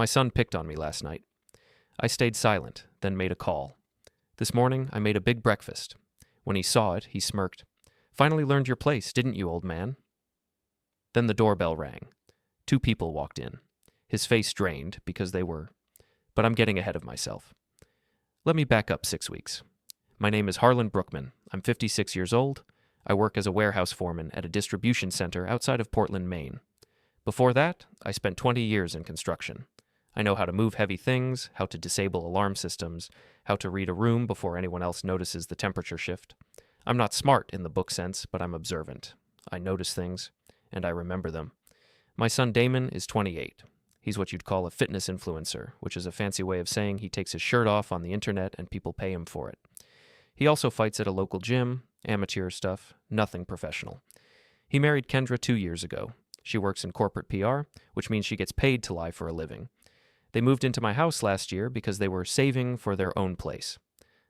My son picked on me last night. I stayed silent, then made a call. This morning, I made a big breakfast. When he saw it, he smirked. Finally learned your place, didn't you, old man? Then the doorbell rang. 2 people walked in. His face drained, because they were. But I'm getting ahead of myself. Let me back up 6 weeks. My name is Harlan Brookman. I'm 56 years old. I work as a warehouse foreman at a distribution center outside of Portland, Maine. Before that, I spent 20 years in construction. I know how to move heavy things, how to disable alarm systems, how to read a room before anyone else notices the temperature shift. I'm not smart in the book sense, but I'm observant. I notice things, and I remember them. My son Damon is 28. He's what you'd call a fitness influencer, which is a fancy way of saying he takes his shirt off on the internet and people pay him for it. He also fights at a local gym, amateur stuff, nothing professional. He married Kendra 2 years ago. She works in corporate PR, which means she gets paid to lie for a living. They moved into my house last year because they were saving for their own place.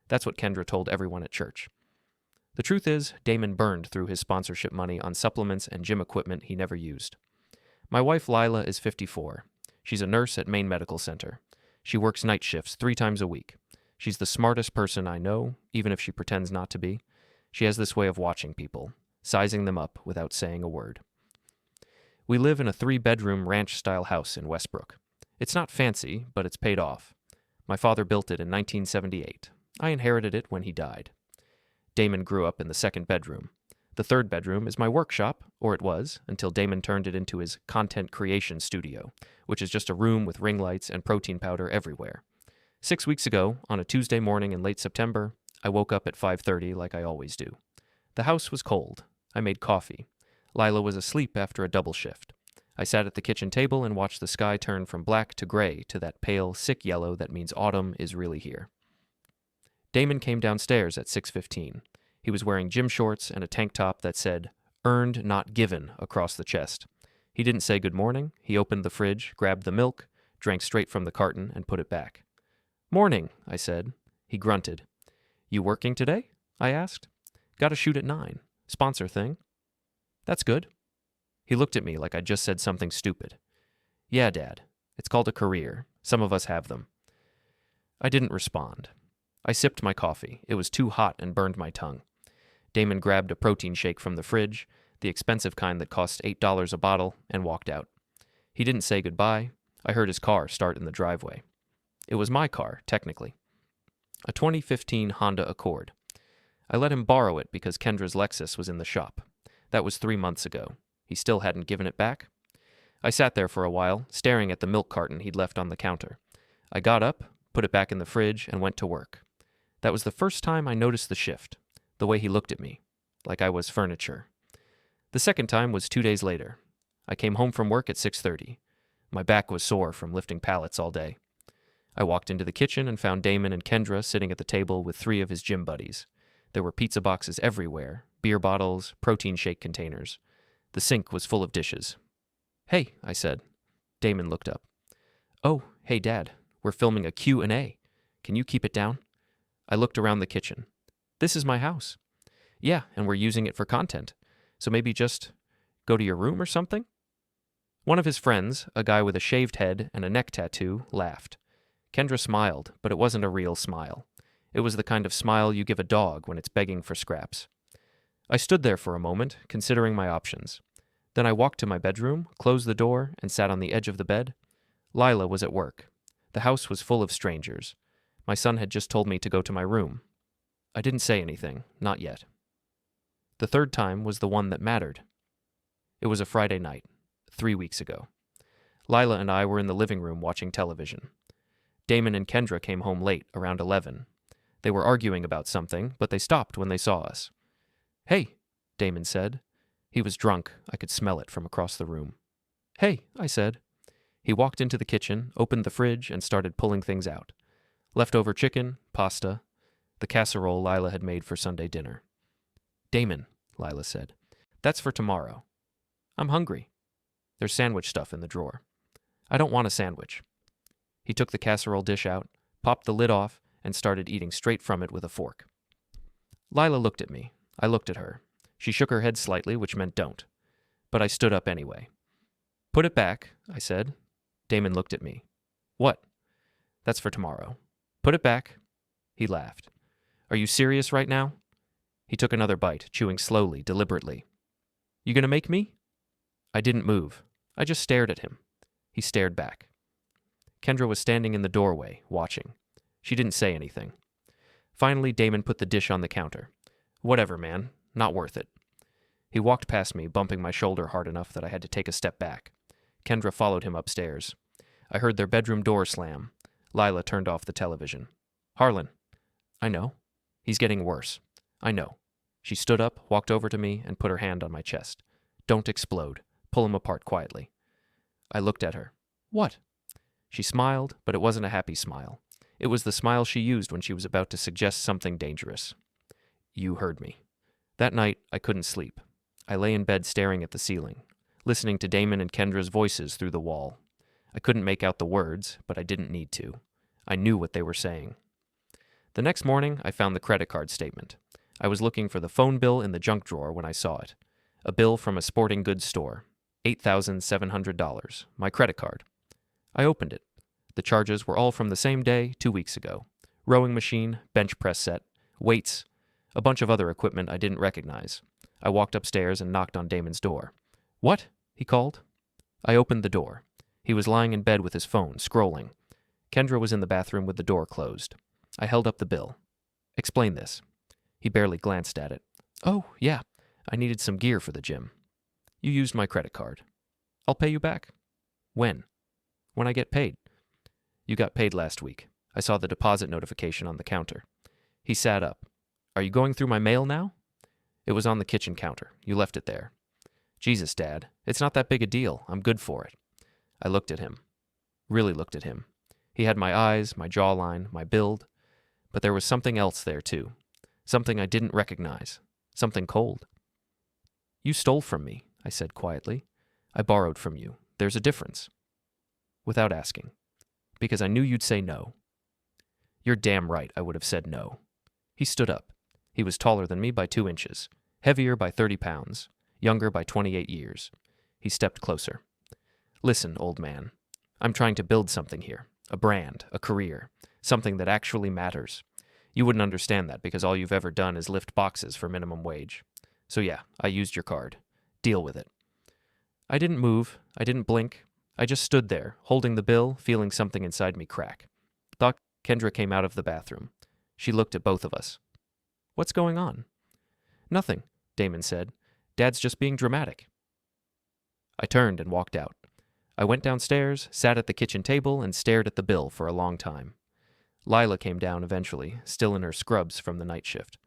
That's what Kendra told everyone at church. The truth is, Damon burned through his sponsorship money on supplements and gym equipment he never used. My wife Lila is 54. She's a nurse at Maine Medical Center. She works night shifts 3 times a week. She's the smartest person I know, even if she pretends not to be. She has this way of watching people, sizing them up without saying a word. We live in a 3-bedroom ranch-style house in Westbrook. It's not fancy, but it's paid off. My father built it in 1978. I inherited it when he died. Damon grew up in the 2nd bedroom. The 3rd bedroom is my workshop, or it was, until Damon turned it into his content creation studio, which is just a room with ring lights and protein powder everywhere. 6 weeks ago, on a Tuesday morning in late September, I woke up at 5:30 like I always do. The house was cold. I made coffee. Lila was asleep after a double shift. I sat at the kitchen table and watched the sky turn from black to gray to that pale, sick yellow that means autumn is really here. Damon came downstairs at 6:15. He was wearing gym shorts and a tank top that said, "Earned, not given," across the chest. He didn't say good morning. He opened the fridge, grabbed the milk, drank straight from the carton, and put it back. "Morning," I said. He grunted. "You working today?" I asked. "Gotta shoot at 9. Sponsor thing." "That's good." He looked at me like I'd just said something stupid. "Yeah, Dad. It's called a career. Some of us have them." I didn't respond. I sipped my coffee. It was too hot and burned my tongue. Damon grabbed a protein shake from the fridge, the expensive kind that costs $8 a bottle, and walked out. He didn't say goodbye. I heard his car start in the driveway. It was my car, technically. A 2015 Honda Accord. I let him borrow it because Kendra's Lexus was in the shop. That was 3 months ago. He still hadn't given it back. I sat there for a while, staring at the milk carton he'd left on the counter. I got up, put it back in the fridge, and went to work. That was the first time I noticed the shift, the way he looked at me, like I was furniture. The second time was 2 days later. I came home from work at 6:30. My back was sore from lifting pallets all day. I walked into the kitchen and found Damon and Kendra sitting at the table with 3 of his gym buddies. There were pizza boxes everywhere, beer bottles, protein shake containers. The sink was full of dishes. "Hey," I said. Damon looked up. "Oh, hey, Dad. We're filming a Q&A. Can you keep it down?" I looked around the kitchen. "This is my house." "Yeah, and we're using it for content. So maybe just go to your room or something?" One of his friends, a guy with a shaved head and a neck tattoo, laughed. Kendra smiled, but it wasn't a real smile. It was the kind of smile you give a dog when it's begging for scraps. I stood there for a moment, considering my options. Then I walked to my bedroom, closed the door, and sat on the edge of the bed. Lila was at work. The house was full of strangers. My son had just told me to go to my room. I didn't say anything, not yet. The third time was the one that mattered. It was a Friday night, 3 weeks ago. Lila and I were in the living room watching television. Damon and Kendra came home late, around 11. They were arguing about something, but they stopped when they saw us. "Hey," Damon said. He was drunk. I could smell it from across the room. "Hey," I said. He walked into the kitchen, opened the fridge, and started pulling things out. Leftover chicken, pasta, the casserole Lila had made for Sunday dinner. "Damon," Lila said, "that's for tomorrow." "I'm hungry." "There's sandwich stuff in the drawer." "I don't want a sandwich." He took the casserole dish out, popped the lid off, and started eating straight from it with a fork. Lila looked at me. I looked at her. She shook her head slightly, which meant don't. But I stood up anyway. "Put it back," I said. Damon looked at me. What? That's for tomorrow. Put it back. He laughed. Are you serious right now? He took another bite, chewing slowly, deliberately. You gonna make me? I didn't move. I just stared at him. He stared back. Kendra was standing in the doorway, watching. She didn't say anything. Finally, Damon put the dish on the counter. Whatever, man. Not worth it. He walked past me, bumping my shoulder hard enough that I had to take a step back. Kendra followed him upstairs. I heard their bedroom door slam. Lila turned off the television. Harlan. I know. He's getting worse. I know. She stood up, walked over to me, and put her hand on my chest. Don't explode. Pull him apart quietly. I looked at her. What? She smiled, but it wasn't a happy smile. It was the smile she used when she was about to suggest something dangerous. You heard me. That night, I couldn't sleep. I lay in bed staring at the ceiling, listening to Damon and Kendra's voices through the wall. I couldn't make out the words, but I didn't need to. I knew what they were saying. The next morning, I found the credit card statement. I was looking for the phone bill in the junk drawer when I saw it. A bill from a sporting goods store. $8,700. My credit card. I opened it. The charges were all from the same day, 2 weeks ago. Rowing machine, bench press set, weights, a bunch of other equipment I didn't recognize. I walked upstairs and knocked on Damon's door. What? He called. I opened the door. He was lying in bed with his phone, scrolling. Kendra was in the bathroom with the door closed. I held up the bill. Explain this. He barely glanced at it. Oh, yeah. I needed some gear for the gym. You used my credit card. I'll pay you back. When? When I get paid. You got paid last week. I saw the deposit notification on the counter. He sat up. Are you going through my mail now? It was on the kitchen counter. You left it there. Jesus, Dad. It's not that big a deal. I'm good for it. I looked at him. Really looked at him. He had my eyes, my jawline, my build. But there was something else there, too. Something I didn't recognize. Something cold. You stole from me, I said quietly. I borrowed from you. There's a difference. Without asking. Because I knew you'd say no. You're damn right I would have said no. He stood up. He was taller than me by 2 inches, heavier by 30 pounds, younger by 28 years. He stepped closer. Listen, old man. I'm trying to build something here. A brand, a career, something that actually matters. You wouldn't understand that because all you've ever done is lift boxes for minimum wage. So yeah, I used your card. Deal with it. I didn't move. I didn't blink. I just stood there, holding the bill, feeling something inside me crack. Thought Kendra came out of the bathroom. She looked at both of us. What's going on? Nothing, Damon said. Dad's just being dramatic. I turned and walked out. I went downstairs, sat at the kitchen table, and stared at the bill for a long time. Lila came down eventually, still in her scrubs from the night shift.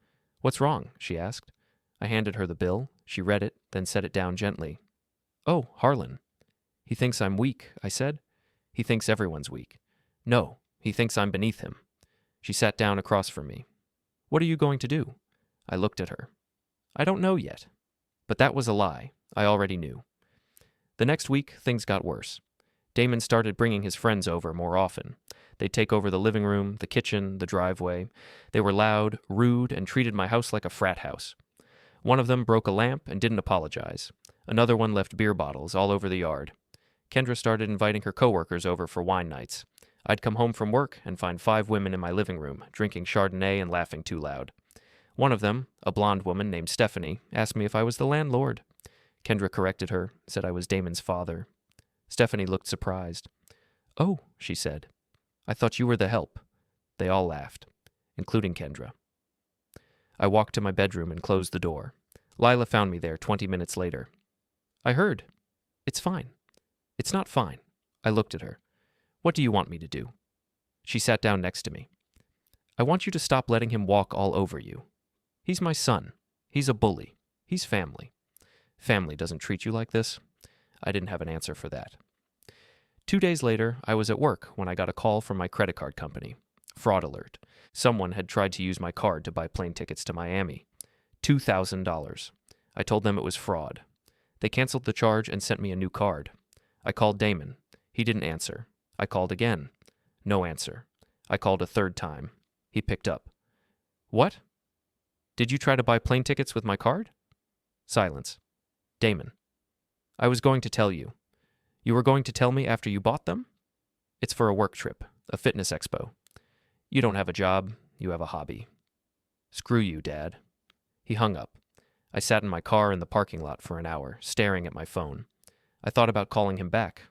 What's wrong? She asked. I handed her the bill. She read it, then set it down gently. Oh, Harlan. He thinks I'm weak, I said. He thinks everyone's weak. No, he thinks I'm beneath him. She sat down across from me. What are you going to do? I looked at her. I don't know yet. But that was a lie. I already knew. The next week, things got worse. Damon started bringing his friends over more often. They'd take over the living room, the kitchen, the driveway. They were loud, rude, and treated my house like a frat house. One of them broke a lamp and didn't apologize. Another one left beer bottles all over the yard. Kendra started inviting her coworkers over for wine nights. I'd come home from work and find 5 women in my living room, drinking Chardonnay and laughing too loud. One of them, a blonde woman named Stephanie, asked me if I was the landlord. Kendra corrected her, said I was Damon's father. Stephanie looked surprised. Oh, she said. I thought you were the help. They all laughed, including Kendra. I walked to my bedroom and closed the door. Lila found me there 20 minutes later. I heard. It's fine. It's not fine. I looked at her. What do you want me to do? She sat down next to me. I want you to stop letting him walk all over you. He's my son. He's a bully. He's family. Family doesn't treat you like this. I didn't have an answer for that. 2 days later, I was at work when I got a call from my credit card company. Fraud alert. Someone had tried to use my card to buy plane tickets to Miami. $2,000. I told them it was fraud. They canceled the charge and sent me a new card. I called Damon. He didn't answer. I called again. No answer. I called a third time. He picked up. What? Did you try to buy plane tickets with my card? Silence. Damon. I was going to tell you. You were going to tell me after you bought them? It's for a work trip, a fitness expo. You don't have a job, you have a hobby. Screw you, Dad. He hung up. I sat in my car in the parking lot for an hour, staring at my phone. I thought about calling him back.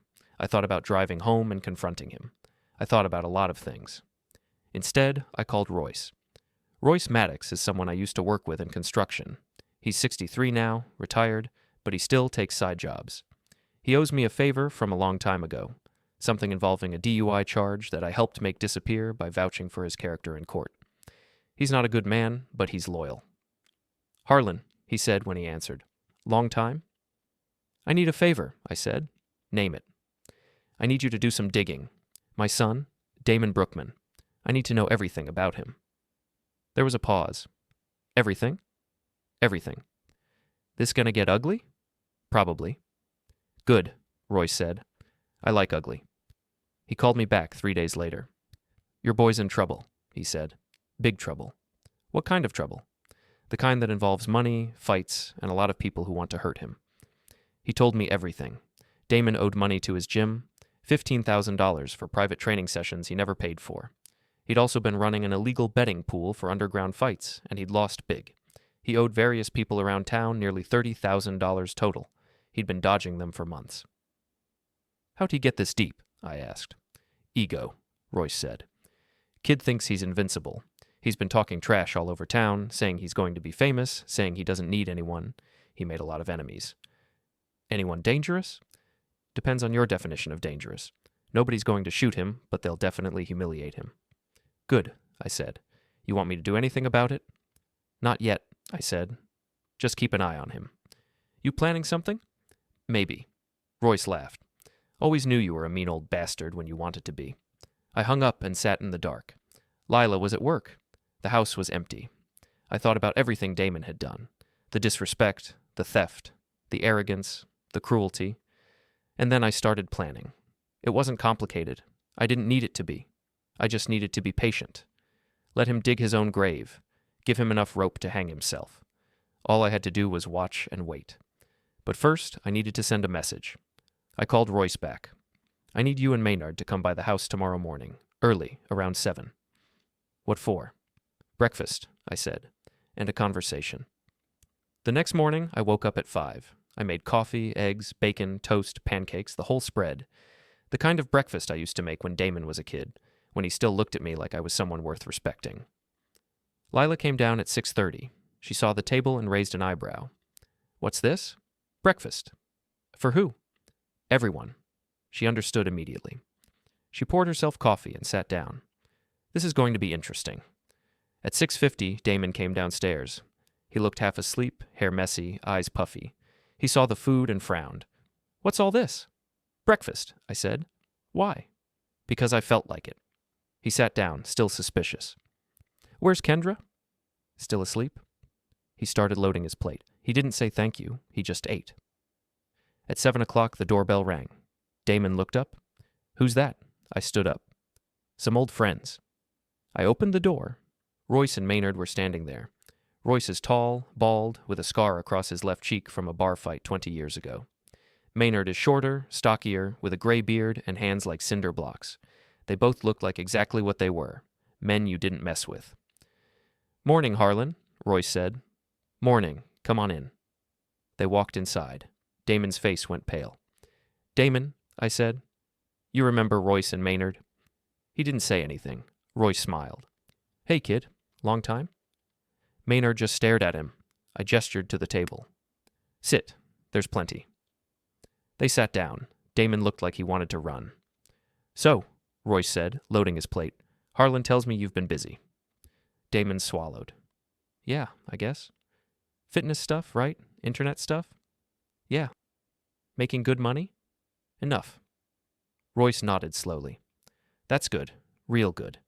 I thought about driving home and confronting him. I thought about a lot of things. Instead, I called Royce. Royce Maddox is someone I used to work with in construction. He's 63 now, retired, but he still takes side jobs. He owes me a favor from a long time ago, something involving a DUI charge that I helped make disappear by vouching for his character in court. He's not a good man, but he's loyal. Harlan, he said when he answered. Long time? I need a favor, I said. Name it. I need you to do some digging. My son, Damon Brookman. I need to know everything about him. There was a pause. Everything? Everything. This gonna get ugly? Probably. Good, Royce said. I like ugly. He called me back 3 days later. Your boy's in trouble, he said. Big trouble. What kind of trouble? The kind that involves money, fights, and a lot of people who want to hurt him. He told me everything. Damon owed money to his gym, $15,000 for private training sessions he never paid for. He'd also been running an illegal betting pool for underground fights, and he'd lost big. He owed various people around town nearly $30,000 total. He'd been dodging them for months. How'd he get this deep? I asked. Ego, Royce said. Kid thinks he's invincible. He's been talking trash all over town, saying he's going to be famous, saying he doesn't need anyone. He made a lot of enemies. Anyone dangerous? Depends on your definition of dangerous. Nobody's going to shoot him, but they'll definitely humiliate him. Good, I said. You want me to do anything about it? Not yet, I said. Just keep an eye on him. You planning something? Maybe. Royce laughed. Always knew you were a mean old bastard when you wanted to be. I hung up and sat in the dark. Lila was at work. The house was empty. I thought about everything Damon had done. The disrespect, the theft, the arrogance, the cruelty. And then I started planning. It wasn't complicated. I didn't need it to be. I just needed to be patient. Let him dig his own grave. Give him enough rope to hang himself. All I had to do was watch and wait. But first, I needed to send a message. I called Royce back. I need you and Maynard to come by the house tomorrow morning, early, around 7. What for? Breakfast, I said, and a conversation. The next morning, I woke up at 5. I made coffee, eggs, bacon, toast, pancakes, the whole spread. The kind of breakfast I used to make when Damon was a kid, when he still looked at me like I was someone worth respecting. Lila came down at 6:30. She saw the table and raised an eyebrow. What's this? Breakfast. For who? Everyone. She understood immediately. She poured herself coffee and sat down. This is going to be interesting. At 6:50, Damon came downstairs. He looked half asleep, hair messy, eyes puffy. He saw the food and frowned. What's all this? Breakfast, I said. Why? Because I felt like it. He sat down, still suspicious. Where's Kendra? Still asleep? He started loading his plate. He didn't say thank you, he just ate. At 7 o'clock, the doorbell rang. Damon looked up. Who's that? I stood up. Some old friends. I opened the door. Royce and Maynard were standing there. Royce is tall, bald, with a scar across his left cheek from a bar fight 20 years ago. Maynard is shorter, stockier, with a gray beard and hands like cinder blocks. They both looked like exactly what they were, men you didn't mess with. Morning, Harlan, Royce said. Morning. Come on in. They walked inside. Damon's face went pale. Damon, I said. You remember Royce and Maynard? He didn't say anything. Royce smiled. Hey, kid. Long time? Maynard just stared at him. I gestured to the table. Sit. There's plenty. They sat down. Damon looked like he wanted to run. So, Royce said, loading his plate, Harlan tells me you've been busy. Damon swallowed. Yeah, I guess. Fitness stuff, right? Internet stuff? Yeah. Making good money? Enough. Royce nodded slowly. That's good. Real good.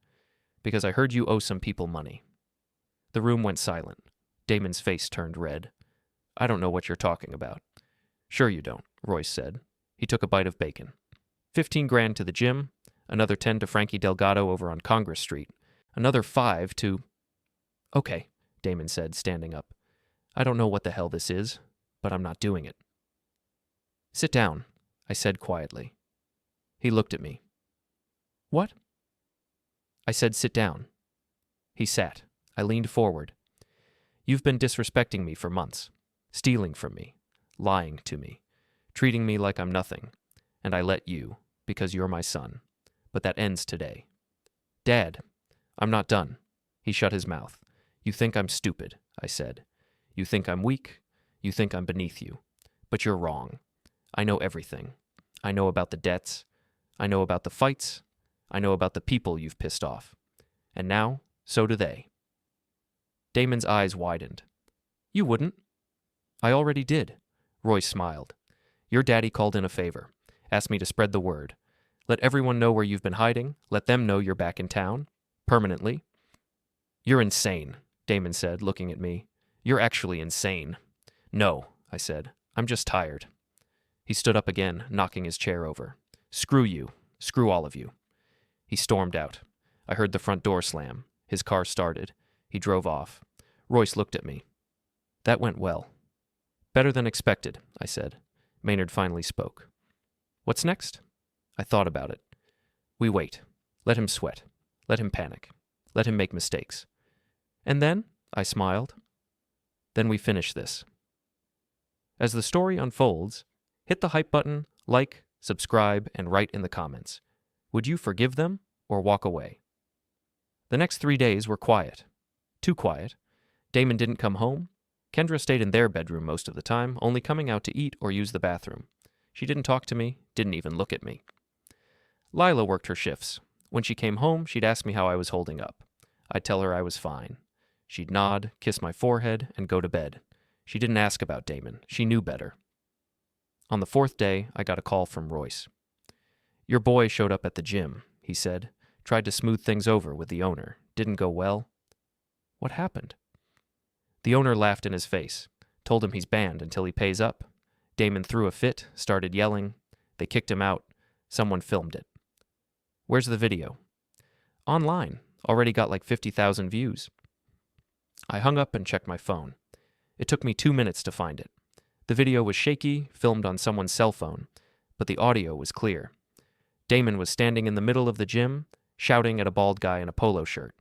Because I heard you owe some people money. The room went silent. Damon's face turned red. I don't know what you're talking about. Sure you don't, Royce said. He took a bite of bacon. 15 grand to the gym, another 10 to Frankie Delgado over on Congress Street, another 5 to... Okay, Damon said, standing up. I don't know what the hell this is, but I'm not doing it. Sit down, I said quietly. He looked at me. What? I said sit down. He sat. I leaned forward. You've been disrespecting me for months, stealing from me, lying to me, treating me like I'm nothing, and I let you, because you're my son. But that ends today. Dad, I'm not done. He shut his mouth. You think I'm stupid, I said. You think I'm weak. You think I'm beneath you. But you're wrong. I know everything. I know about the debts. I know about the fights. I know about the people you've pissed off. And now, so do they. Damon's eyes widened. You wouldn't. I already did. Royce smiled. Your daddy called in a favor. Asked me to spread the word. Let everyone know where you've been hiding. Let them know you're back in town. Permanently. You're insane, Damon said, looking at me. You're actually insane. No, I said. I'm just tired. He stood up again, knocking his chair over. Screw you. Screw all of you. He stormed out. I heard the front door slam. His car started. He drove off. Royce looked at me. That went well. Better than expected, I said. Maynard finally spoke. What's next? I thought about it. We wait. Let him sweat. Let him panic. Let him make mistakes. And then, I smiled, then we finish this. As the story unfolds, hit the hype button, like, subscribe, and write in the comments. Would you forgive them or walk away? The next 3 days were quiet. Too quiet. Damon didn't come home. Kendra stayed in their bedroom most of the time, only coming out to eat or use the bathroom. She didn't talk to me, didn't even look at me. Lila worked her shifts. When she came home, she'd ask me how I was holding up. I'd tell her I was fine. She'd nod, kiss my forehead, and go to bed. She didn't ask about Damon. She knew better. On the 4th day, I got a call from Royce. Your boy showed up at the gym, he said. Tried to smooth things over with the owner. Didn't go well. What happened? The owner laughed in his face. Told him he's banned until he pays up. Damon threw a fit, started yelling. They kicked him out. Someone filmed it. Where's the video? Online. Already got like 50,000 views. I hung up and checked my phone. It took me 2 minutes to find it. The video was shaky, filmed on someone's cell phone, but the audio was clear. Damon was standing in the middle of the gym, shouting at a bald guy in a polo shirt.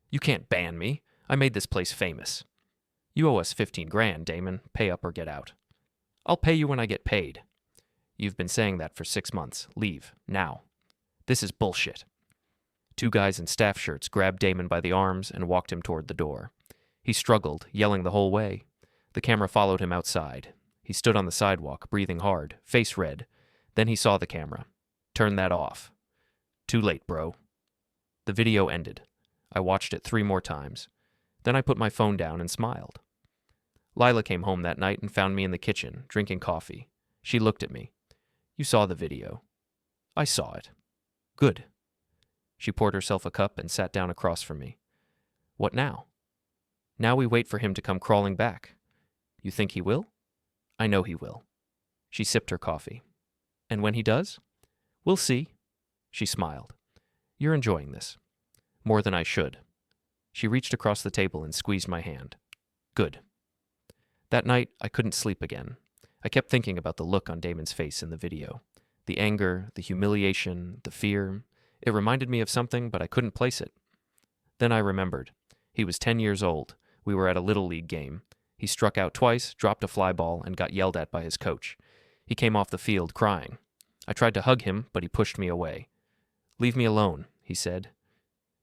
You can't ban me. I made this place famous. You owe us 15 grand, Damon. Pay up or get out. I'll pay you when I get paid. You've been saying that for 6 months. Leave. Now. This is bullshit. 2 guys in staff shirts grabbed Damon by the arms and walked him toward the door. He struggled, yelling the whole way. The camera followed him outside. He stood on the sidewalk, breathing hard, face red. Then he saw the camera. Turn that off. Too late, bro. The video ended. I watched it 3 more times. Then I put my phone down and smiled. Lila came home that night and found me in the kitchen, drinking coffee. She looked at me. You saw the video. I saw it. Good. She poured herself a cup and sat down across from me. What now? Now we wait for him to come crawling back. You think he will? I know he will. She sipped her coffee. And when he does? We'll see. She smiled. You're enjoying this. More than I should. She reached across the table and squeezed my hand. Good. That night, I couldn't sleep again. I kept thinking about the look on Damon's face in the video. The anger, the humiliation, the fear. It reminded me of something, but I couldn't place it. Then I remembered. He was 10 years old. We were at a Little League game. He struck out twice, dropped a fly ball, and got yelled at by his coach. He came off the field crying. I tried to hug him, but he pushed me away. Leave me alone, he said.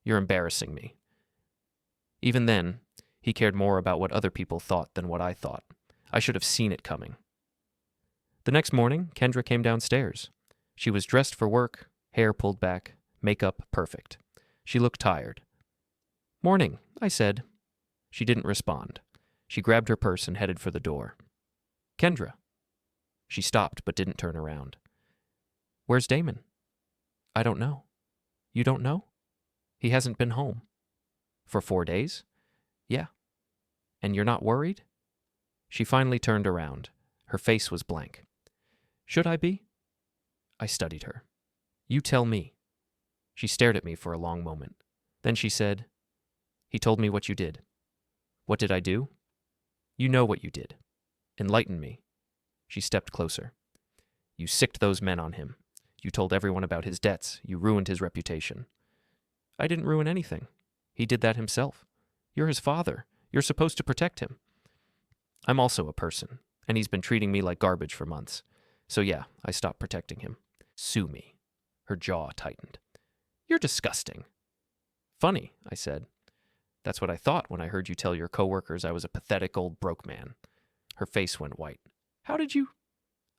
You're embarrassing me. Even then, he cared more about what other people thought than what I thought. I should have seen it coming. The next morning, Kendra came downstairs. She was dressed for work, hair pulled back, makeup perfect. She looked tired. Morning, I said. She didn't respond. She grabbed her purse and headed for the door. Kendra. She stopped but didn't turn around. Where's Damon? I don't know. You don't know? He hasn't been home. For 4 days? Yeah. And you're not worried? She finally turned around. Her face was blank. Should I be? I studied her. You tell me. She stared at me for a long moment. Then she said, He told me what you did. What did I do? You know what you did. Enlighten me. She stepped closer. You sicked those men on him. You told everyone about his debts. You ruined his reputation. I didn't ruin anything. He did that himself. You're his father. You're supposed to protect him. I'm also a person, and he's been treating me like garbage for months. So yeah, I stopped protecting him. Sue me. Her jaw tightened. You're disgusting. Funny, I said. That's what I thought when I heard you tell your coworkers I was a pathetic old broke man. Her face went white. How did you?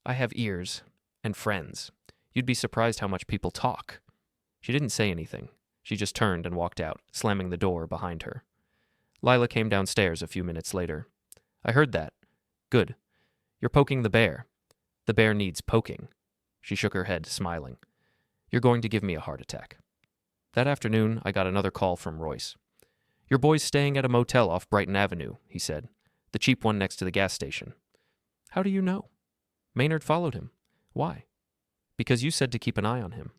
I have ears and friends. You'd be surprised how much people talk. She didn't say anything. She just turned and walked out, slamming the door behind her. Lila came downstairs a few minutes later. I heard that. Good. You're poking the bear. The bear needs poking. She shook her head, smiling. You're going to give me a heart attack. That afternoon, I got another call from Royce. Your boy's staying at a motel off Brighton Avenue, he said. The cheap one next to the gas station. How do you know? Maynard followed him. Why? Because you said to keep an eye on him.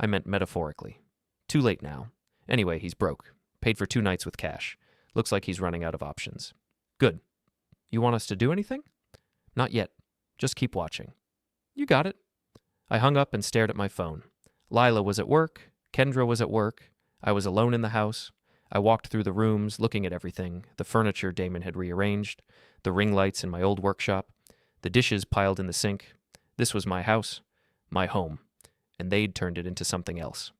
I meant metaphorically. Too late now. Anyway, he's broke. Paid for 2 nights with cash. Looks like he's running out of options. Good. You want us to do anything? Not yet. Just keep watching. You got it. I hung up and stared at my phone. Lila was at work. Kendra was at work. I was alone in the house. I walked through the rooms, looking at everything, the furniture Damon had rearranged, the ring lights in my old workshop, the dishes piled in the sink. This was my house, my home, and they'd turned it into something else.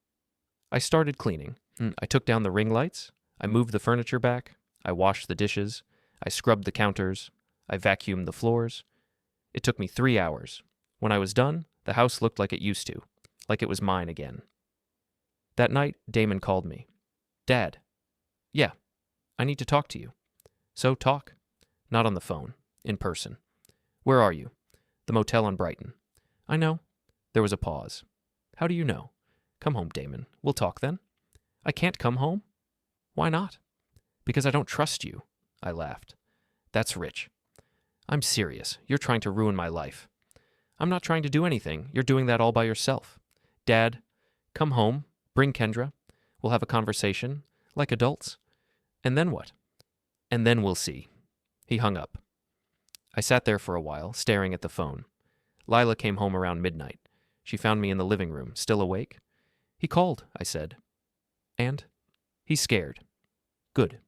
I started cleaning. I took down the ring lights. I moved the furniture back. I washed the dishes. I scrubbed the counters. I vacuumed the floors. It took me 3 hours. When I was done, the house looked like it used to, like it was mine again. That night, Damon called me. Dad. Yeah, I need to talk to you. So talk. Not on the phone. In person. Where are you? The motel on Brighton. I know. There was a pause. How do you know? Come home, Damon. We'll talk then. I can't come home? Why not? Because I don't trust you. I laughed. That's rich. I'm serious. You're trying to ruin my life. I'm not trying to do anything. You're doing that all by yourself. Dad, come home. Bring Kendra. We'll have a conversation. Like adults. And then what? And then we'll see. He hung up. I sat there for a while, staring at the phone. Lila came home around midnight. She found me in the living room, still awake. He called, I said. And? He's scared. Good.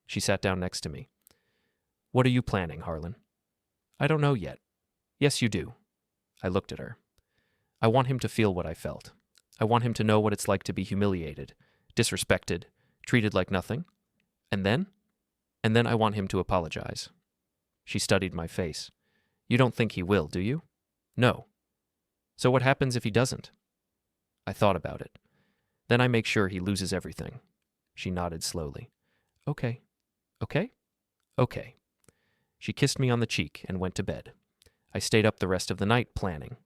She sat down next to me. What are you planning, Harlan? I don't know yet. Yes, you do. I looked at her. I want him to feel what I felt. I want him to know what it's like to be humiliated, disrespected, treated like nothing. And then? And then I want him to apologize. She studied my face. You don't think he will, do you? No. So what happens if he doesn't? I thought about it. Then I make sure he loses everything. She nodded slowly. Okay. Okay? Okay. She kissed me on the cheek and went to bed. I stayed up the rest of the night planning.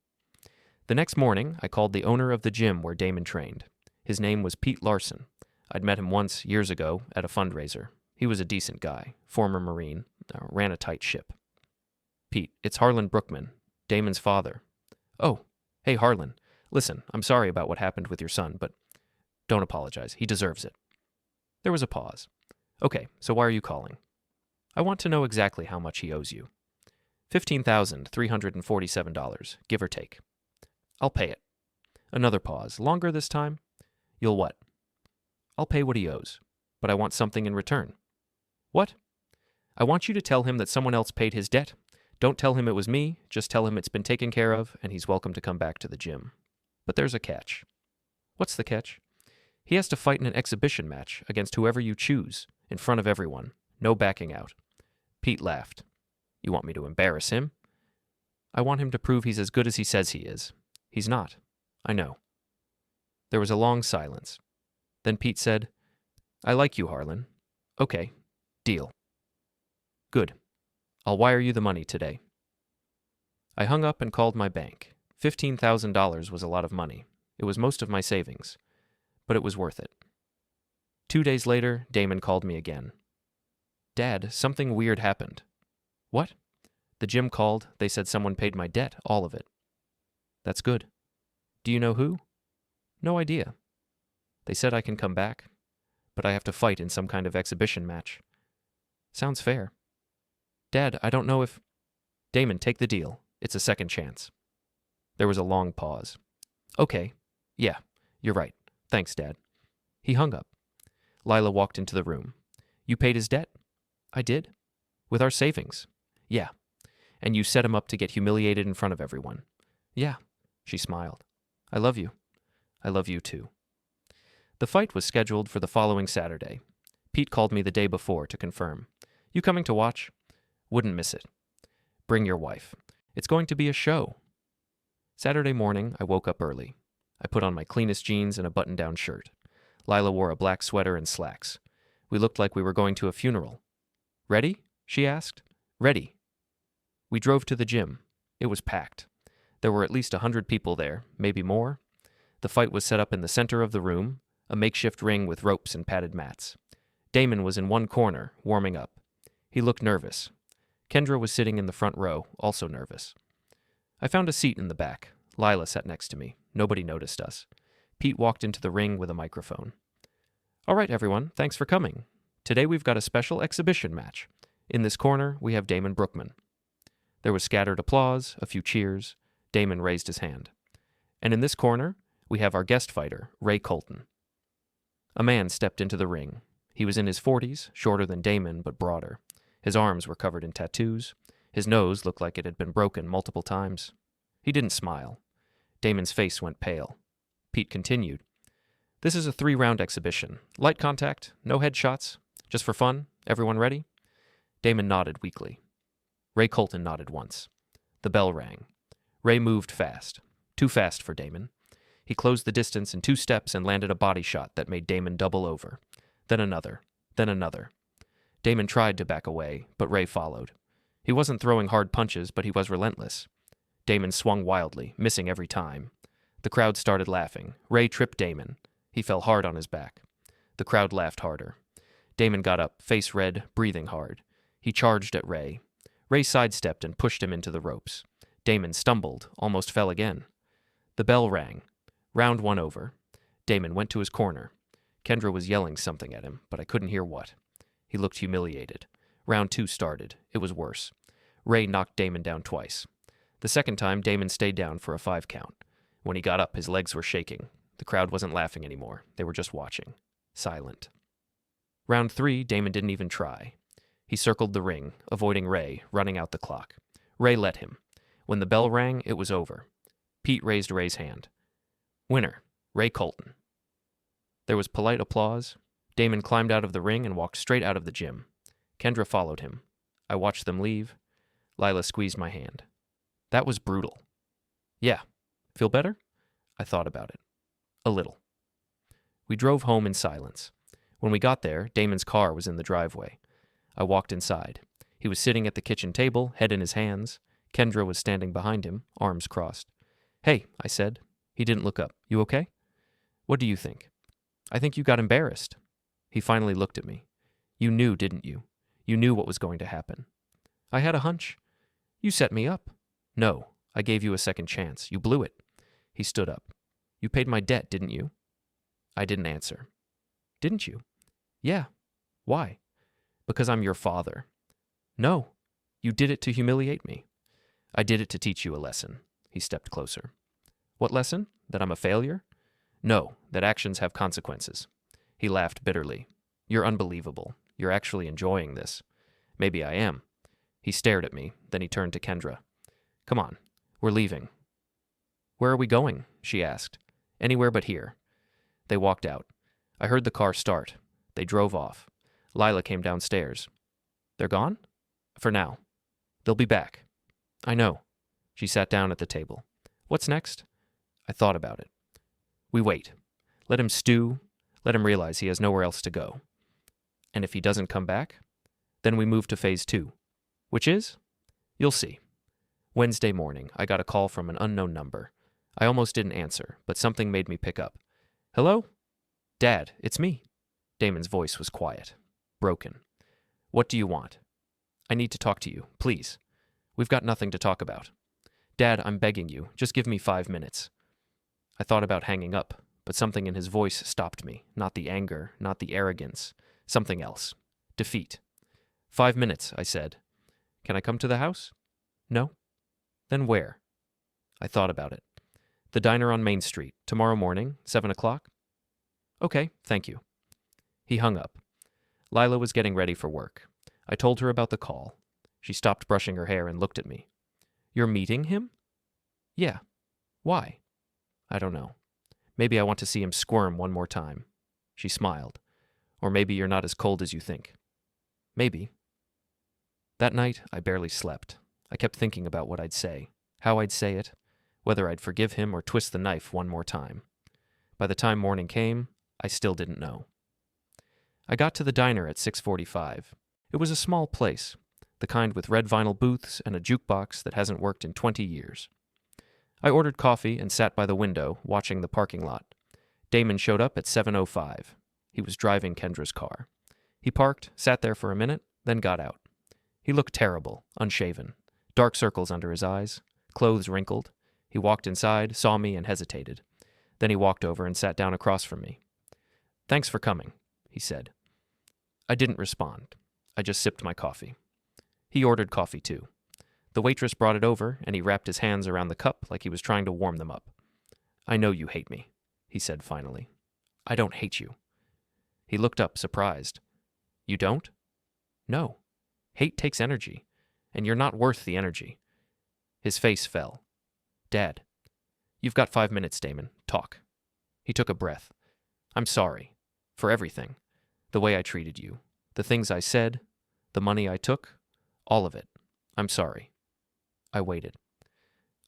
The next morning, I called the owner of the gym where Damon trained. His name was Pete Larson. I'd met him once, years ago, at a fundraiser. He was a decent guy, former Marine, ran a tight ship. Pete, it's Harlan Brookman, Damon's father. Oh, hey Harlan, listen, I'm sorry about what happened with your son, but don't apologize. He deserves it. There was a pause. Okay, so why are you calling? I want to know exactly how much he owes you. $15,347, give or take. I'll pay it. Another pause. Longer this time? You'll what? I'll pay what he owes, but I want something in return. What? I want you to tell him that someone else paid his debt. Don't tell him it was me, just tell him it's been taken care of and he's welcome to come back to the gym. But there's a catch. What's the catch? He has to fight in an exhibition match against whoever you choose, in front of everyone. No backing out. Pete laughed. You want me to embarrass him? I want him to prove he's as good as he says he is. He's not. I know. There was a long silence. Then Pete said, I like you, Harlan. Okay, deal. Good. I'll wire you the money today. I hung up and called my bank. $15,000 was a lot of money. It was most of my savings. But it was worth it. 2 days later, Damon called me again. Dad, something weird happened. What? The gym called. They said someone paid my debt, all of it. That's good. Do you know who? No idea. They said I can come back, but I have to fight in some kind of exhibition match. Sounds fair. Dad, I don't know if... Damon, take the deal. It's a second chance. There was a long pause. Okay. Yeah, you're right. Thanks, Dad. He hung up. Lila walked into the room. You paid his debt? I did. With our savings? Yeah. And you set him up to get humiliated in front of everyone? Yeah. She smiled. I love you. I love you too. The fight was scheduled for the following Saturday. Pete called me the day before to confirm. You coming to watch? Wouldn't miss it. Bring your wife. It's going to be a show. Saturday morning, I woke up early. I put on my cleanest jeans and a button-down shirt. Lila wore a black sweater and slacks. We looked like we were going to a funeral. Ready? She asked. Ready. We drove to the gym. It was packed. There were at least 100 people there, maybe more. The fight was set up in the center of the room, a makeshift ring with ropes and padded mats. Damon was in one corner, warming up. He looked nervous. Kendra was sitting in the front row, also nervous. I found a seat in the back. Lila sat next to me. Nobody noticed us. Pete walked into the ring with a microphone. All right, everyone, thanks for coming. Today we've got a special exhibition match. In this corner, we have Damon Brookman. There was scattered applause, a few cheers. Damon raised his hand. And in this corner, we have our guest fighter, Ray Colton. A man stepped into the ring. He was in his 40s, shorter than Damon, but broader. His arms were covered in tattoos. His nose looked like it had been broken multiple times. He didn't smile. Damon's face went pale. Pete continued. This is a 3-round exhibition. Light contact, no headshots. Just for fun. Everyone ready? Damon nodded weakly. Ray Colton nodded once. The bell rang. Ray moved fast. Too fast for Damon. He closed the distance in 2 steps and landed a body shot that made Damon double over. Then another. Then another. Damon tried to back away, but Ray followed. He wasn't throwing hard punches, but he was relentless. Damon swung wildly, missing every time. The crowd started laughing. Ray tripped Damon. He fell hard on his back. The crowd laughed harder. Damon got up, face red, breathing hard. He charged at Ray. Ray sidestepped and pushed him into the ropes. Damon stumbled, almost fell again. The bell rang. Round 1 over. Damon went to his corner. Kendra was yelling something at him, but I couldn't hear what. He looked humiliated. Round 2 started. It was worse. Ray knocked Damon down twice. The second time, Damon stayed down for a 5 count. When he got up, his legs were shaking. The crowd wasn't laughing anymore. They were just watching. Silent. Round 3, Damon didn't even try. He circled the ring, avoiding Ray, running out the clock. Ray let him. When the bell rang, it was over. Pete raised Ray's hand. Winner, Ray Colton. There was polite applause. Damon climbed out of the ring and walked straight out of the gym. Kendra followed him. I watched them leave. Lila squeezed my hand. That was brutal. Yeah. Feel better? I thought about it. A little. We drove home in silence. When we got there, Damon's car was in the driveway. I walked inside. He was sitting at the kitchen table, head in his hands. Kendra was standing behind him, arms crossed. Hey, I said. He didn't look up. You okay? What do you think? I think you got embarrassed. He finally looked at me. You knew, didn't you? You knew what was going to happen. I had a hunch. You set me up. No, I gave you a second chance. You blew it. He stood up. You paid my debt, didn't you? I didn't answer. Didn't you? Yeah. Why? Because I'm your father. No, you did it to humiliate me. I did it to teach you a lesson. He stepped closer. What lesson? That I'm a failure? No, that actions have consequences. He laughed bitterly. You're unbelievable. You're actually enjoying this. Maybe I am. He stared at me, then he turned to Kendra. Come on, we're leaving. Where are we going? She asked. Anywhere but here. They walked out. I heard the car start. They drove off. Lila came downstairs. They're gone? For now. They'll be back. I know. She sat down at the table. What's next? I thought about it. We wait. Let him stew. Let him realize he has nowhere else to go. And if he doesn't come back, then we move to phase 2. Which is? You'll see. Wednesday morning, I got a call from an unknown number. I almost didn't answer, but something made me pick up. Hello? Dad, it's me. Damon's voice was quiet, broken. What do you want? I need to talk to you, please. We've got nothing to talk about. Dad, I'm begging you, just give me 5 minutes. I thought about hanging up, but something in his voice stopped me. Not the anger, not the arrogance. Something else. Defeat. 5 minutes, I said. Can I come to the house? No. Then where? I thought about it. The diner on Main Street, tomorrow morning, 7 o'clock? Okay, thank you. He hung up. Lila was getting ready for work. I told her about the call. She stopped brushing her hair and looked at me. You're meeting him? Yeah. Why? I don't know. Maybe I want to see him squirm one more time. She smiled. Or maybe you're not as cold as you think. Maybe. That night, I barely slept. I kept thinking about what I'd say, how I'd say it, whether I'd forgive him or twist the knife one more time. By the time morning came, I still didn't know. I got to the diner at 6:45. It was a small place, the kind with red vinyl booths and a jukebox that hasn't worked in 20 years. I ordered coffee and sat by the window, watching the parking lot. Damon showed up at 7:05. He was driving Kendra's car. He parked, sat there for a minute, then got out. He looked terrible, unshaven, dark circles under his eyes, clothes wrinkled. He walked inside, saw me, and hesitated. Then he walked over and sat down across from me. Thanks for coming, he said. I didn't respond. I just sipped my coffee. He ordered coffee too. The waitress brought it over, and he wrapped his hands around the cup like he was trying to warm them up. I know you hate me, he said finally. I don't hate you. He looked up, surprised. You don't? No. Hate takes energy, and you're not worth the energy. His face fell. Dad. You've got 5 minutes, Damon. Talk. He took a breath. I'm sorry. For everything. The way I treated you. The things I said. The money I took. All of it. I'm sorry. I waited.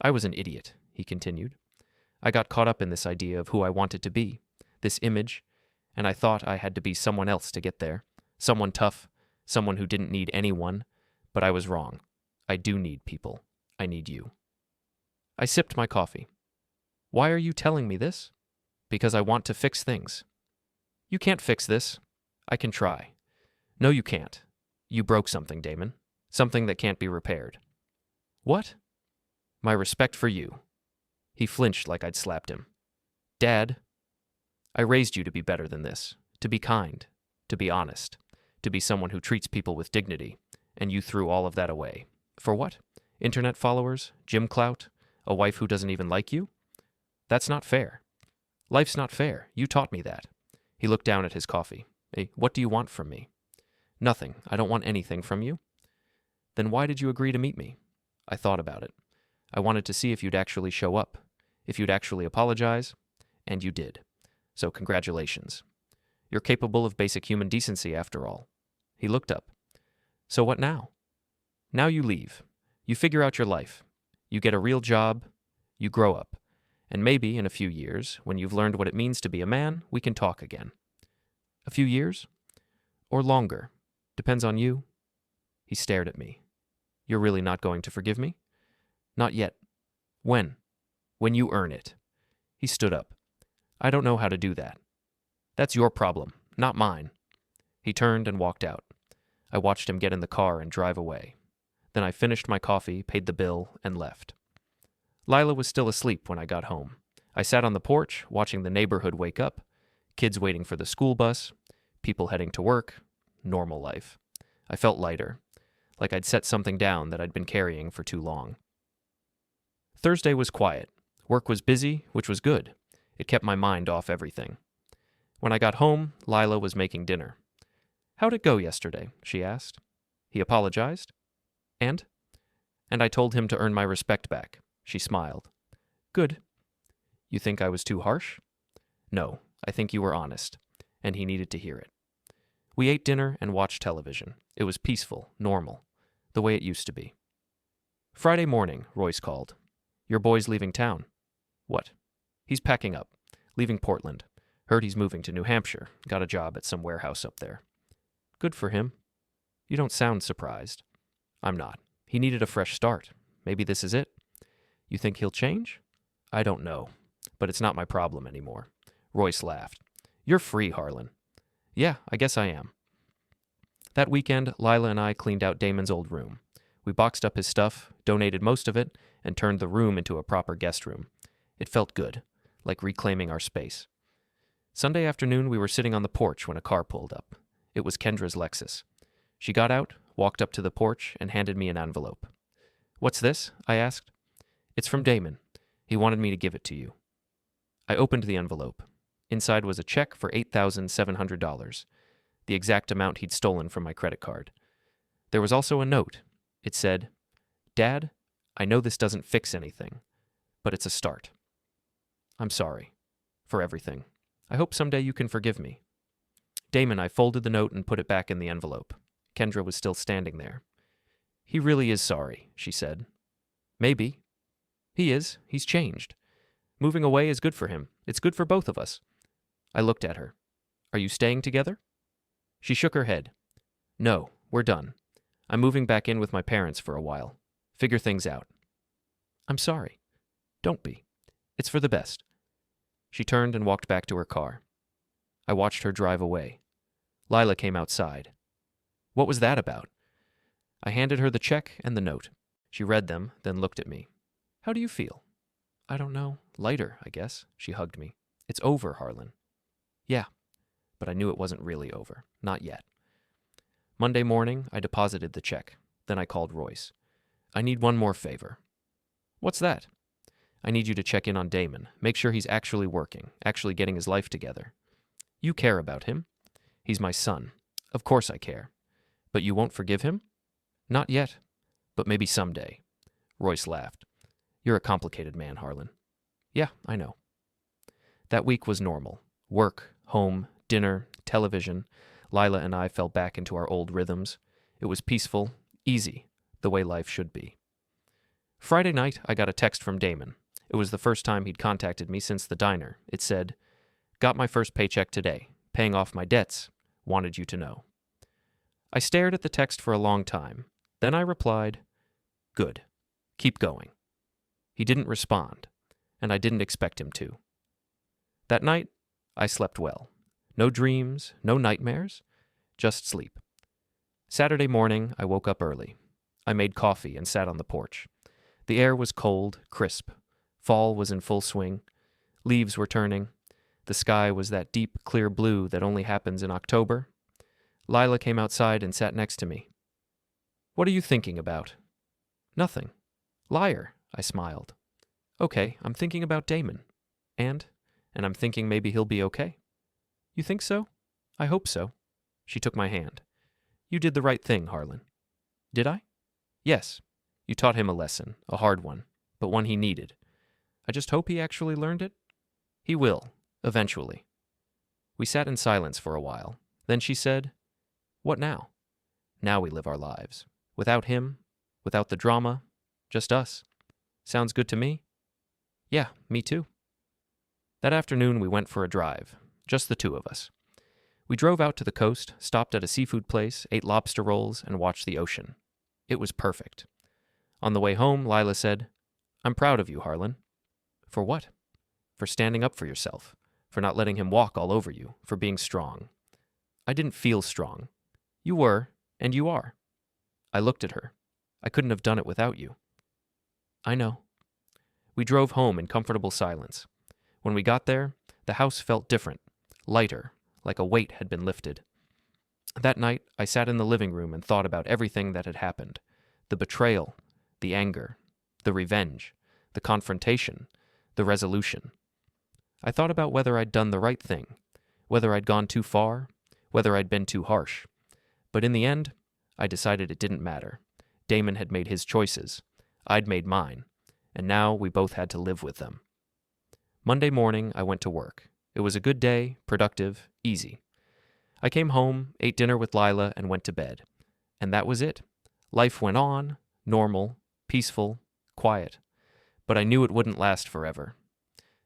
I was an idiot, he continued. I got caught up in this idea of who I wanted to be, this image, and I thought I had to be someone else to get there. Someone tough, someone who didn't need anyone, but I was wrong. I do need people. I need you. I sipped my coffee. Why are you telling me this? Because I want to fix things. You can't fix this. I can try. No, you can't. You broke something, Damon. Something that can't be repaired. What? My respect for you. He flinched like I'd slapped him. Dad, I raised you to be better than this, to be kind, to be honest, to be someone who treats people with dignity, and you threw all of that away. For what? Internet followers? Gym clout? A wife who doesn't even like you? That's not fair. Life's not fair. You taught me that. He looked down at his coffee. Hey, what do you want from me? Nothing. I don't want anything from you. Then why did you agree to meet me? I thought about it. I wanted to see if you'd actually show up, if you'd actually apologize, and you did. So congratulations. You're capable of basic human decency after all. He looked up. So what now? Now you leave. You figure out your life. You get a real job. You grow up. And maybe in a few years, when you've learned what it means to be a man, we can talk again. A few years? Or longer. Depends on you. He stared at me. You're really not going to forgive me? Not yet. When? When you earn it. He stood up. I don't know how to do that. That's your problem, not mine. He turned and walked out. I watched him get in the car and drive away. Then I finished my coffee, paid the bill, and left. Lila was still asleep when I got home. I sat on the porch, watching the neighborhood wake up, kids waiting for the school bus, people heading to work, normal life. I felt lighter, like I'd set something down that I'd been carrying for too long. Thursday was quiet. Work was busy, which was good. It kept my mind off everything. When I got home, Lila was making dinner. How'd it go yesterday? She asked. He apologized. And I told him to earn my respect back. She smiled. Good. You think I was too harsh? No, I think you were honest, and he needed to hear it. We ate dinner and watched television. It was peaceful, normal, the way it used to be. Friday morning, Royce called. Your boy's leaving town. What? He's packing up, leaving Portland. Heard he's moving to New Hampshire, got a job at some warehouse up there. Good for him. You don't sound surprised. I'm not. He needed a fresh start. Maybe this is it. You think he'll change? I don't know, but it's not my problem anymore. Royce laughed. You're free, Harlan. Yeah, I guess I am. That weekend, Lila and I cleaned out Damon's old room. We boxed up his stuff, donated most of it, and turned the room into a proper guest room. It felt good, like reclaiming our space. Sunday afternoon, we were sitting on the porch when a car pulled up. It was Kendra's Lexus. She got out, walked up to the porch, and handed me an envelope. What's this? I asked. It's from Damon. He wanted me to give it to you. I opened the envelope. Inside was a check for $8,700, the exact amount he'd stolen from my credit card. There was also a note. It said, "Dad, I know this doesn't fix anything, but it's a start. I'm sorry for everything. I hope someday you can forgive me." Damon, I folded the note and put it back in the envelope. Kendra was still standing there. "He really is sorry," she said. "Maybe. He is. He's changed. Moving away is good for him. It's good for both of us." I looked at her. "Are you staying together?" She shook her head. "No, we're done. I'm moving back in with my parents for a while. Figure things out." "I'm sorry." "Don't be. It's for the best." She turned and walked back to her car. I watched her drive away. Lila came outside. "What was that about?" I handed her the check and the note. She read them, then looked at me. "How do you feel?" "I don't know. Lighter, I guess." She hugged me. "It's over, Harlan." "Yeah." But I knew it wasn't really over. Not yet. Monday morning, I deposited the check. Then I called Royce. "I need one more favor." "What's that?" "I need you to check in on Damon. Make sure he's actually working, actually getting his life together." "You care about him." "He's my son." "Of course I care." "But you won't forgive him?" "Not yet. But maybe someday." Royce laughed. "You're a complicated man, Harlan." "Yeah, I know." That week was normal. Work, home, dinner, television. Lila and I fell back into our old rhythms. It was peaceful, easy, the way life should be. Friday night, I got a text from Damon. It was the first time he'd contacted me since the diner. It said, "Got my first paycheck today. Paying off my debts. Wanted you to know." I stared at the text for a long time. Then I replied, "Good. Keep going." He didn't respond, and I didn't expect him to. That night, I slept well. No dreams, no nightmares, just sleep. Saturday morning, I woke up early. I made coffee and sat on the porch. The air was cold, crisp. Fall was in full swing. Leaves were turning. The sky was that deep, clear blue that only happens in October. Lila came outside and sat next to me. "What are you thinking about?" "Nothing." "Liar," I smiled. "Okay, I'm thinking about Damon. And I'm thinking maybe he'll be okay." "You think so?" "I hope so." She took my hand. "You did the right thing, Harlan." "Did I?" "Yes. You taught him a lesson, a hard one, but one he needed. I just hope he actually learned it." "He will, eventually." We sat in silence for a while. Then she said, "What now?" "Now we live our lives. Without him, without the drama, just us. Sounds good to me?" "Yeah, me too." That afternoon we went for a drive, just the two of us. We drove out to the coast, stopped at a seafood place, ate lobster rolls, and watched the ocean. It was perfect. On the way home, Lila said, "I'm proud of you, Harlan." "For what?" "For standing up for yourself, for not letting him walk all over you, for being strong." "I didn't feel strong." "You were, and you are." I looked at her. "I couldn't have done it without you." "I know." We drove home in comfortable silence. When we got there, the house felt different, lighter, like a weight had been lifted. That night, I sat in the living room and thought about everything that had happened. The betrayal, the anger, the revenge, the confrontation, the resolution. I thought about whether I'd done the right thing, whether I'd gone too far, whether I'd been too harsh. But in the end, I decided it didn't matter. Damon had made his choices. I'd made mine. And now we both had to live with them. Monday morning, I went to work. It was a good day, productive, easy. I came home, ate dinner with Lila, and went to bed. And that was it. Life went on, normal, peaceful, quiet. But I knew it wouldn't last forever.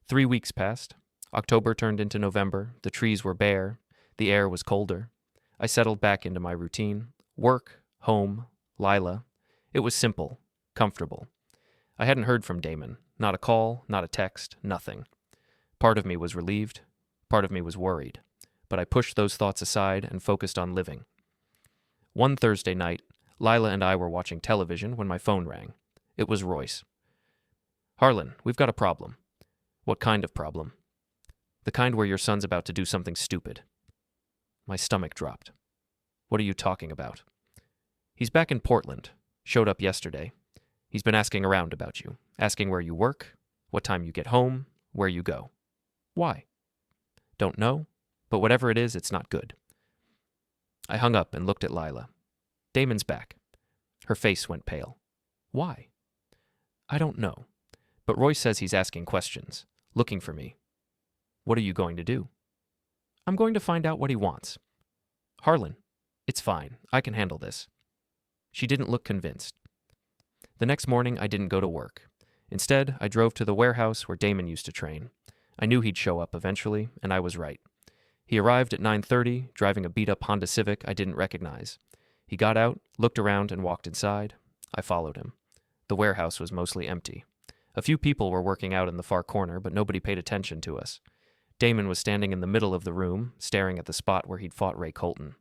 3 weeks passed. October turned into November. The trees were bare. The air was colder. I settled back into my routine. Work, home, Lila. It was simple, comfortable. I hadn't heard from Damon. Not a call, not a text, nothing. Part of me was relieved. Part of me was worried. But I pushed those thoughts aside and focused on living. One Thursday night, Lila and I were watching television when my phone rang. It was Royce. "Harlan, we've got a problem." "What kind of problem?" "The kind where your son's about to do something stupid." My stomach dropped. "What are you talking about?" "He's back in Portland. Showed up yesterday. He's been asking around about you, asking where you work, what time you get home, where you go. Why? Don't know, but whatever it is, it's not good. I hung up and looked at Lila. Damon's back. Her face went pale. Why? I don't know, but Royce says he's asking questions, looking for me. What are you going to do? I'm going to find out what he wants. Harlan, it's fine. I can handle this. She didn't look convinced. The next morning, I didn't go to work. Instead, I drove to the warehouse where Damon used to train. I knew he'd show up eventually, and I was right. He arrived at 9:30, driving a beat-up Honda Civic I didn't recognize. He got out, looked around, and walked inside. I followed him. The warehouse was mostly empty. A few people were working out in the far corner, but nobody paid attention to us. Damon was standing in the middle of the room, staring at the spot where he'd fought Ray Colton.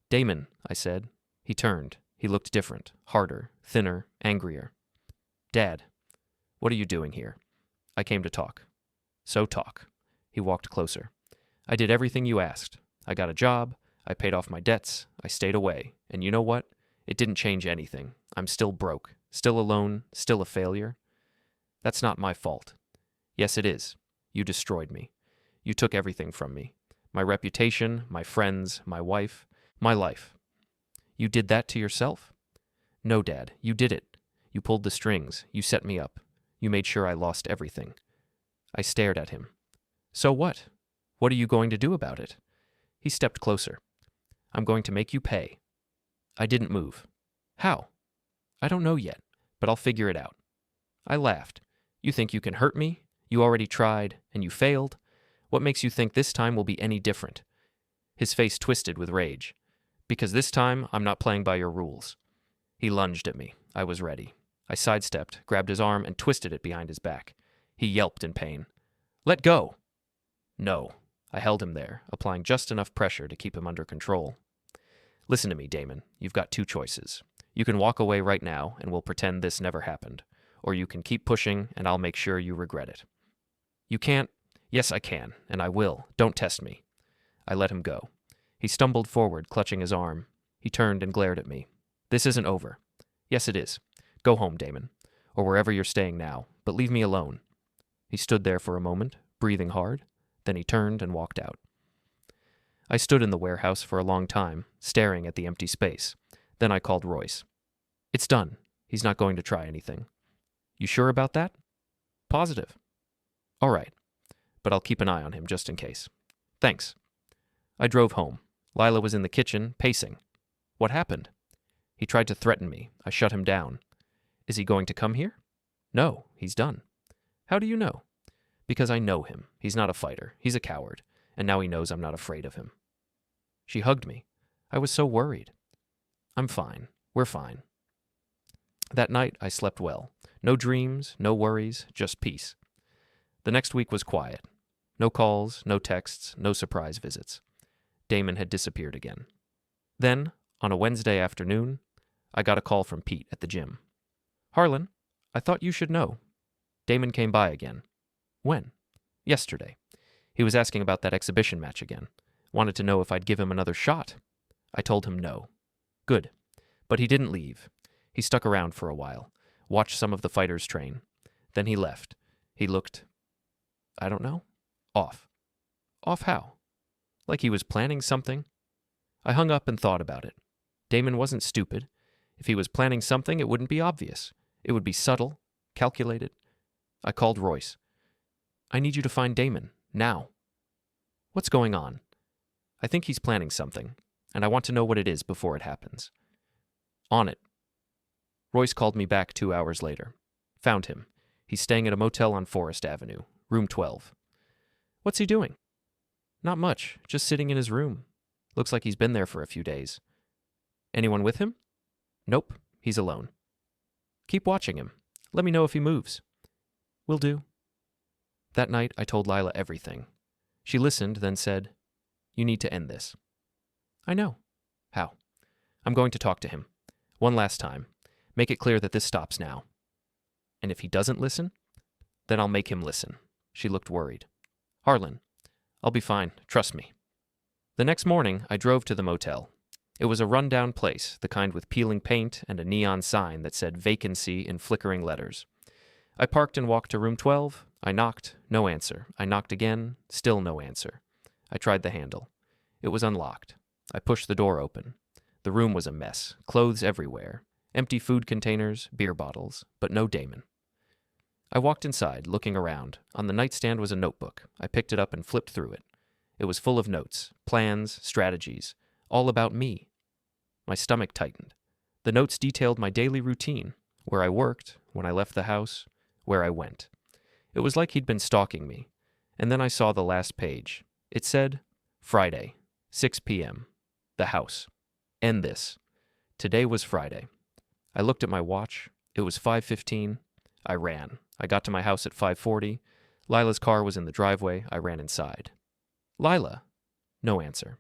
Damon, I said. He turned. He looked different, harder, thinner, angrier. Dad, what are you doing here? I came to talk. So talk. He walked closer. I did everything you asked. I got a job. I paid off my debts. I stayed away. And you know what? It didn't change anything. I'm still broke, still alone, still a failure. That's not my fault. Yes, it is. You destroyed me. You took everything from me. My reputation, my friends, my wife, my life. You did that to yourself? No, Dad, you did it. You pulled the strings. You set me up. You made sure I lost everything. I stared at him. So what? What are you going to do about it? He stepped closer. I'm going to make you pay. I didn't move. How? I don't know yet, but I'll figure it out. I laughed. You think you can hurt me? You already tried, and you failed? What makes you think this time will be any different? His face twisted with rage. Because this time, I'm not playing by your rules. He lunged at me. I was ready. I sidestepped, grabbed his arm, and twisted it behind his back. He yelped in pain. Let go! No. I held him there, applying just enough pressure to keep him under control. Listen to me, Damon. You've got two choices. You can walk away right now, and we'll pretend this never happened. Or you can keep pushing, and I'll make sure you regret it. You can't. Yes, I can, and I will. Don't test me. I let him go. He stumbled forward, clutching his arm. He turned and glared at me. This isn't over. Yes, it is. Go home, Damon, or wherever you're staying now, but leave me alone. He stood there for a moment, breathing hard. Then he turned and walked out. I stood in the warehouse for a long time, staring at the empty space. Then I called Royce. It's done. He's not going to try anything. You sure about that? Positive. All right, but I'll keep an eye on him just in case. Thanks. I drove home. Lila was in the kitchen, pacing. What happened? He tried to threaten me. I shut him down. Is he going to come here? No, he's done. How do you know? Because I know him. He's not a fighter. He's a coward. And now he knows I'm not afraid of him. She hugged me. I was so worried. I'm fine. We're fine. That night, I slept well. No dreams, no worries, just peace. The next week was quiet. No calls, no texts, no surprise visits. Damon had disappeared again. Then, on a Wednesday afternoon, I got a call from Pete at the gym. Harlan, I thought you should know. Damon came by again. When? Yesterday. He was asking about that exhibition match again. Wanted to know if I'd give him another shot. I told him no. Good. But he didn't leave. He stuck around for a while, watched some of the fighters train. Then he left. He looked, I don't know, off. Off how? Like he was planning something? I hung up and thought about it. Damon wasn't stupid. If he was planning something, it wouldn't be obvious. It would be subtle, calculated. I called Royce. I need you to find Damon, now. What's going on? I think he's planning something, and I want to know what it is before it happens. On it. Royce called me back 2 hours later. Found him. He's staying at a motel on Forest Avenue, room 12. What's he doing? Not much, just sitting in his room. Looks like he's been there for a few days. Anyone with him? Nope, he's alone. Keep watching him. Let me know if he moves. Will do. That night, I told Lila everything. She listened, then said, You need to end this. I know. How? I'm going to talk to him. One last time. Make it clear that this stops now. And if he doesn't listen, then I'll make him listen. She looked worried. Harlan, I'll be fine. Trust me. The next morning, I drove to the motel. It was a rundown place, the kind with peeling paint and a neon sign that said vacancy in flickering letters. I parked and walked to room 12. I knocked, no answer. I knocked again, still no answer. I tried the handle. It was unlocked. I pushed the door open. The room was a mess, clothes everywhere, empty food containers, beer bottles, but no Damon. I walked inside, looking around. On the nightstand was a notebook. I picked it up and flipped through it. It was full of notes, plans, strategies, all about me. My stomach tightened. The notes detailed my daily routine, where I worked, when I left the house, where I went. It was like he'd been stalking me. And then I saw the last page. It said, Friday, 6 p.m., the house. End this. Today was Friday. I looked at my watch. It was 5:15. I ran. I got to my house at 5:40. Lila's car was in the driveway. I ran inside. Lila. No answer.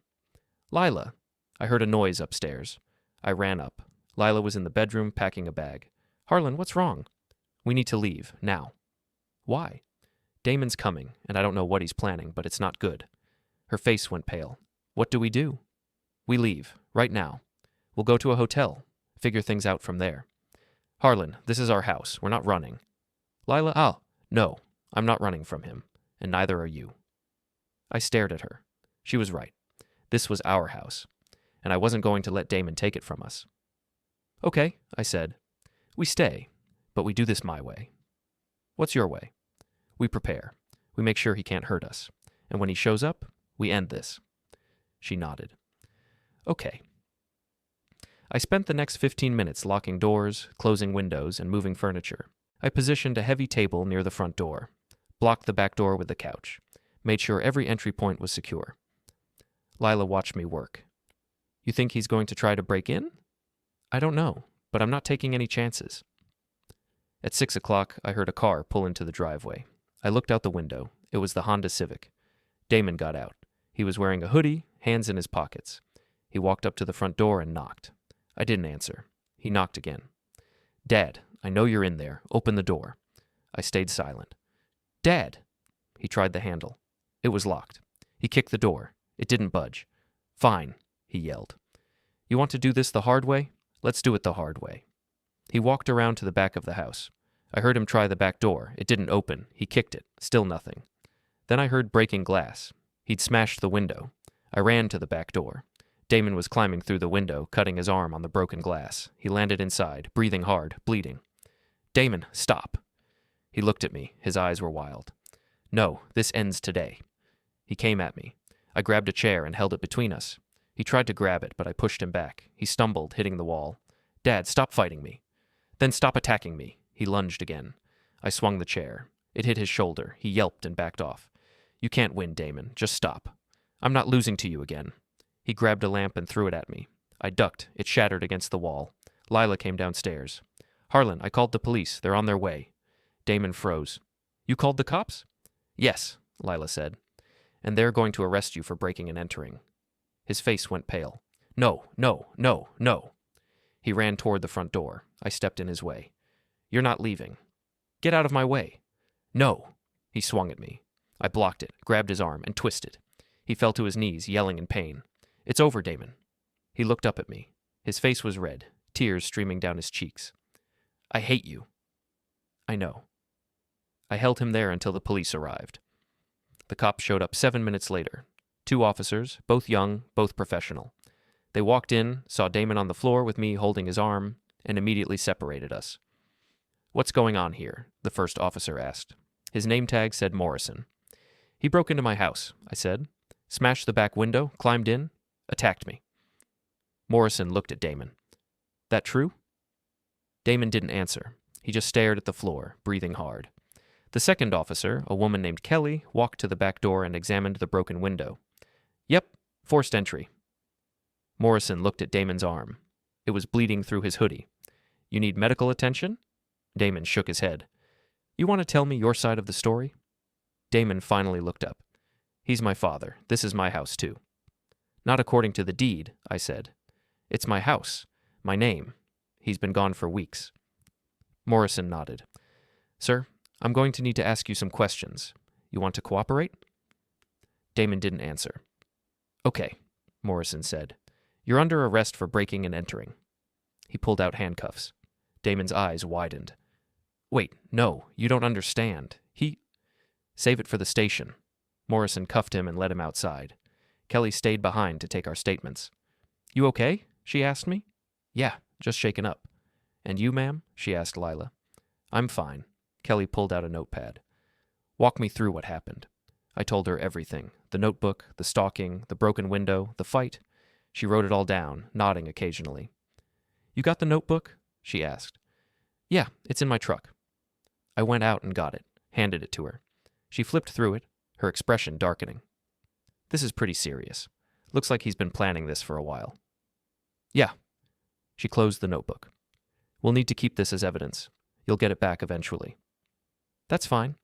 Lila. I heard a noise upstairs. I ran up. Lila was in the bedroom packing a bag. Harlan, what's wrong? We need to leave, now. Why? Damon's coming, and I don't know what he's planning, but it's not good. Her face went pale. What do? We leave, right now. We'll go to a hotel, figure things out from there. Harlan, this is our house. We're not running. Lila, no, I'm not running from him, and neither are you. I stared at her. She was right. This was our house, and I wasn't going to let Damon take it from us. Okay, I said. We stay, but we do this my way. What's your way? We prepare. We make sure he can't hurt us. And when he shows up, we end this. She nodded. Okay. I spent the next 15 minutes locking doors, closing windows, and moving furniture. I positioned a heavy table near the front door, blocked the back door with the couch, made sure every entry point was secure. Lila watched me work. You think he's going to try to break in? I don't know, but I'm not taking any chances. At 6 o'clock, I heard a car pull into the driveway. I looked out the window. It was the Honda Civic. Damon got out. He was wearing a hoodie, hands in his pockets. He walked up to the front door and knocked. I didn't answer. He knocked again. Dad, I know you're in there. Open the door. I stayed silent. Dad! He tried the handle. It was locked. He kicked the door. It didn't budge. Fine, he yelled. You want to do this the hard way? Let's do it the hard way. He walked around to the back of the house. I heard him try the back door. It didn't open. He kicked it. Still nothing. Then I heard breaking glass. He'd smashed the window. I ran to the back door. Damon was climbing through the window, cutting his arm on the broken glass. He landed inside, breathing hard, bleeding. Damon, stop. He looked at me. His eyes were wild. No, this ends today. He came at me. I grabbed a chair and held it between us. He tried to grab it, but I pushed him back. He stumbled, hitting the wall. Dad, stop fighting me. Then stop attacking me. He lunged again. I swung the chair. It hit his shoulder. He yelped and backed off. You can't win, Damon. Just stop. I'm not losing to you again. He grabbed a lamp and threw it at me. I ducked. It shattered against the wall. Lila came downstairs. Harlan, I called the police. They're on their way. Damon froze. You called the cops? Yes, Lila said. And they're going to arrest you for breaking and entering. His face went pale. No, no, no, no. He ran toward the front door. I stepped in his way. You're not leaving. Get out of my way. No. He swung at me. I blocked it, grabbed his arm, and twisted. He fell to his knees, yelling in pain. It's over, Damon. He looked up at me. His face was red, tears streaming down his cheeks. I hate you. I know. I held him there until the police arrived. The cops showed up 7 minutes later. 2 officers, both young, both professional. They walked in, saw Damon on the floor with me holding his arm, and immediately separated us. What's going on here? The first officer asked. His name tag said Morrison. He broke into my house, I said. Smashed the back window, climbed in, attacked me. Morrison looked at Damon. That true? Damon didn't answer. He just stared at the floor, breathing hard. The second officer, a woman named Kelly, walked to the back door and examined the broken window. Yep, forced entry. Morrison looked at Damon's arm. It was bleeding through his hoodie. You need medical attention? Damon shook his head. You want to tell me your side of the story? Damon finally looked up. He's my father. This is my house, too. Not according to the deed, I said. It's my house. My name. He's been gone for weeks. Morrison nodded. Sir, I'm going to need to ask you some questions. You want to cooperate? Damon didn't answer. Okay, Morrison said. You're under arrest for breaking and entering. He pulled out handcuffs. Damon's eyes widened. Wait, no, you don't understand. Save it for the station. Morrison cuffed him and led him outside. Kelly stayed behind to take our statements. You okay? She asked me. Yeah, just shaken up. And you, ma'am? She asked Lila. I'm fine. Kelly pulled out a notepad. Walk me through what happened. I told her everything. The notebook, the stalking, the broken window, the fight. She wrote it all down, nodding occasionally. You got the notebook? She asked. Yeah, it's in my truck. I went out and got it, handed it to her. She flipped through it, her expression darkening. This is pretty serious. Looks like he's been planning this for a while. Yeah. She closed the notebook. We'll need to keep this as evidence. You'll get it back eventually. That's fine.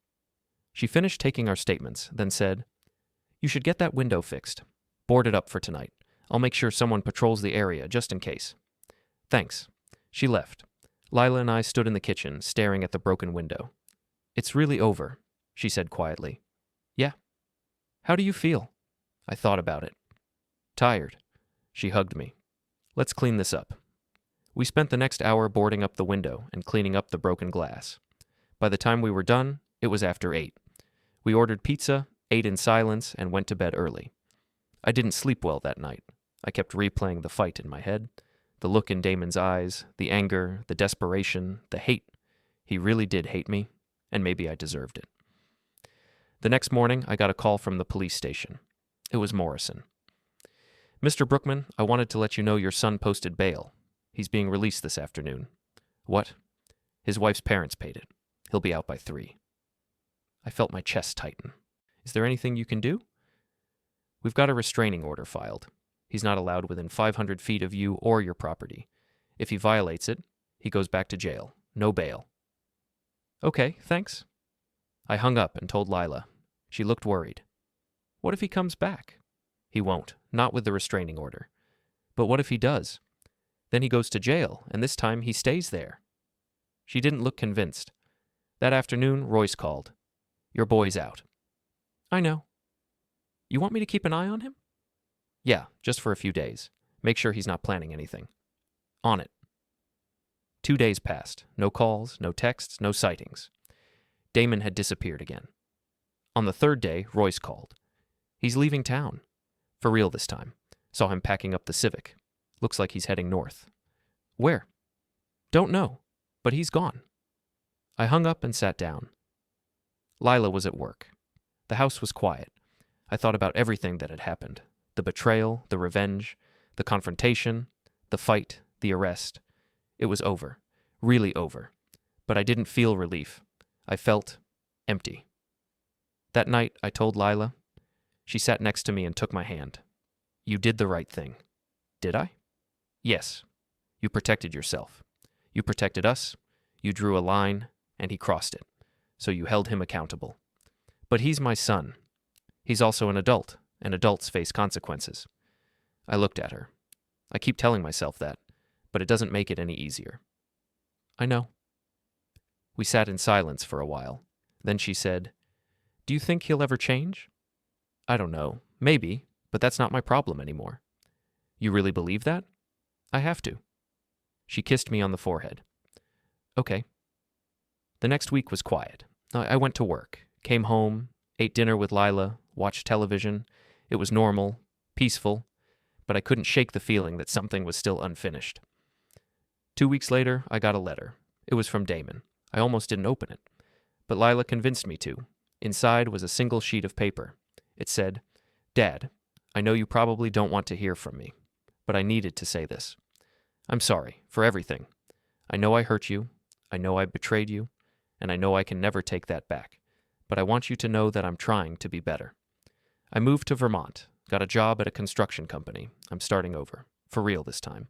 She finished taking our statements, then said, You should get that window fixed. Board it up for tonight. I'll make sure someone patrols the area, just in case. Thanks. She left. Lila and I stood in the kitchen, staring at the broken window. It's really over, she said quietly. Yeah. How do you feel? I thought about it. Tired. She hugged me. Let's clean this up. We spent the next hour boarding up the window and cleaning up the broken glass. By the time we were done, it was after 8. We ordered pizza, ate in silence, and went to bed early. I didn't sleep well that night. I kept replaying the fight in my head, the look in Damon's eyes, the anger, the desperation, the hate. He really did hate me, and maybe I deserved it. The next morning, I got a call from the police station. It was Morrison. Mr. Brookman, I wanted to let you know your son posted bail. He's being released this afternoon. What? His wife's parents paid it. He'll be out by 3. I felt my chest tighten. Is there anything you can do? We've got a restraining order filed. He's not allowed within 500 feet of you or your property. If he violates it, he goes back to jail. No bail. Okay, thanks. I hung up and told Lila. She looked worried. What if he comes back? He won't, not with the restraining order. But what if he does? Then he goes to jail, and this time he stays there. She didn't look convinced. That afternoon, Royce called. Your boy's out. I know. You want me to keep an eye on him? Yeah, just for a few days. Make sure he's not planning anything. On it. 2 days passed. No calls, no texts, no sightings. Damon had disappeared again. On the 3rd day, Royce called. He's leaving town. For real this time. Saw him packing up the Civic. Looks like he's heading north. Where? Don't know, but he's gone. I hung up and sat down. Lila was at work. The house was quiet. I thought about everything that had happened. The betrayal, the revenge, the confrontation, the fight, the arrest. It was over. Really over. But I didn't feel relief. I felt empty. That night, I told Lila. She sat next to me and took my hand. You did the right thing. Did I? Yes. You protected yourself. You protected us. You drew a line, and he crossed it. So you held him accountable. But he's my son. He's also an adult, and adults face consequences. I looked at her. I keep telling myself that, but it doesn't make it any easier. I know. We sat in silence for a while. Then she said, Do you think he'll ever change? I don't know. Maybe, but that's not my problem anymore. You really believe that? I have to. She kissed me on the forehead. Okay. The next week was quiet. I went to work, came home, ate dinner with Lila, watched television. It was normal, peaceful, but I couldn't shake the feeling that something was still unfinished. 2 weeks later, I got a letter. It was from Damon. I almost didn't open it, but Lila convinced me to. Inside was a single sheet of paper. It said, Dad, I know you probably don't want to hear from me, but I needed to say this. I'm sorry for everything. I know I hurt you. I know I betrayed you, and I know I can never take that back. But I want you to know that I'm trying to be better. I moved to Vermont, got a job at a construction company. I'm starting over, for real this time.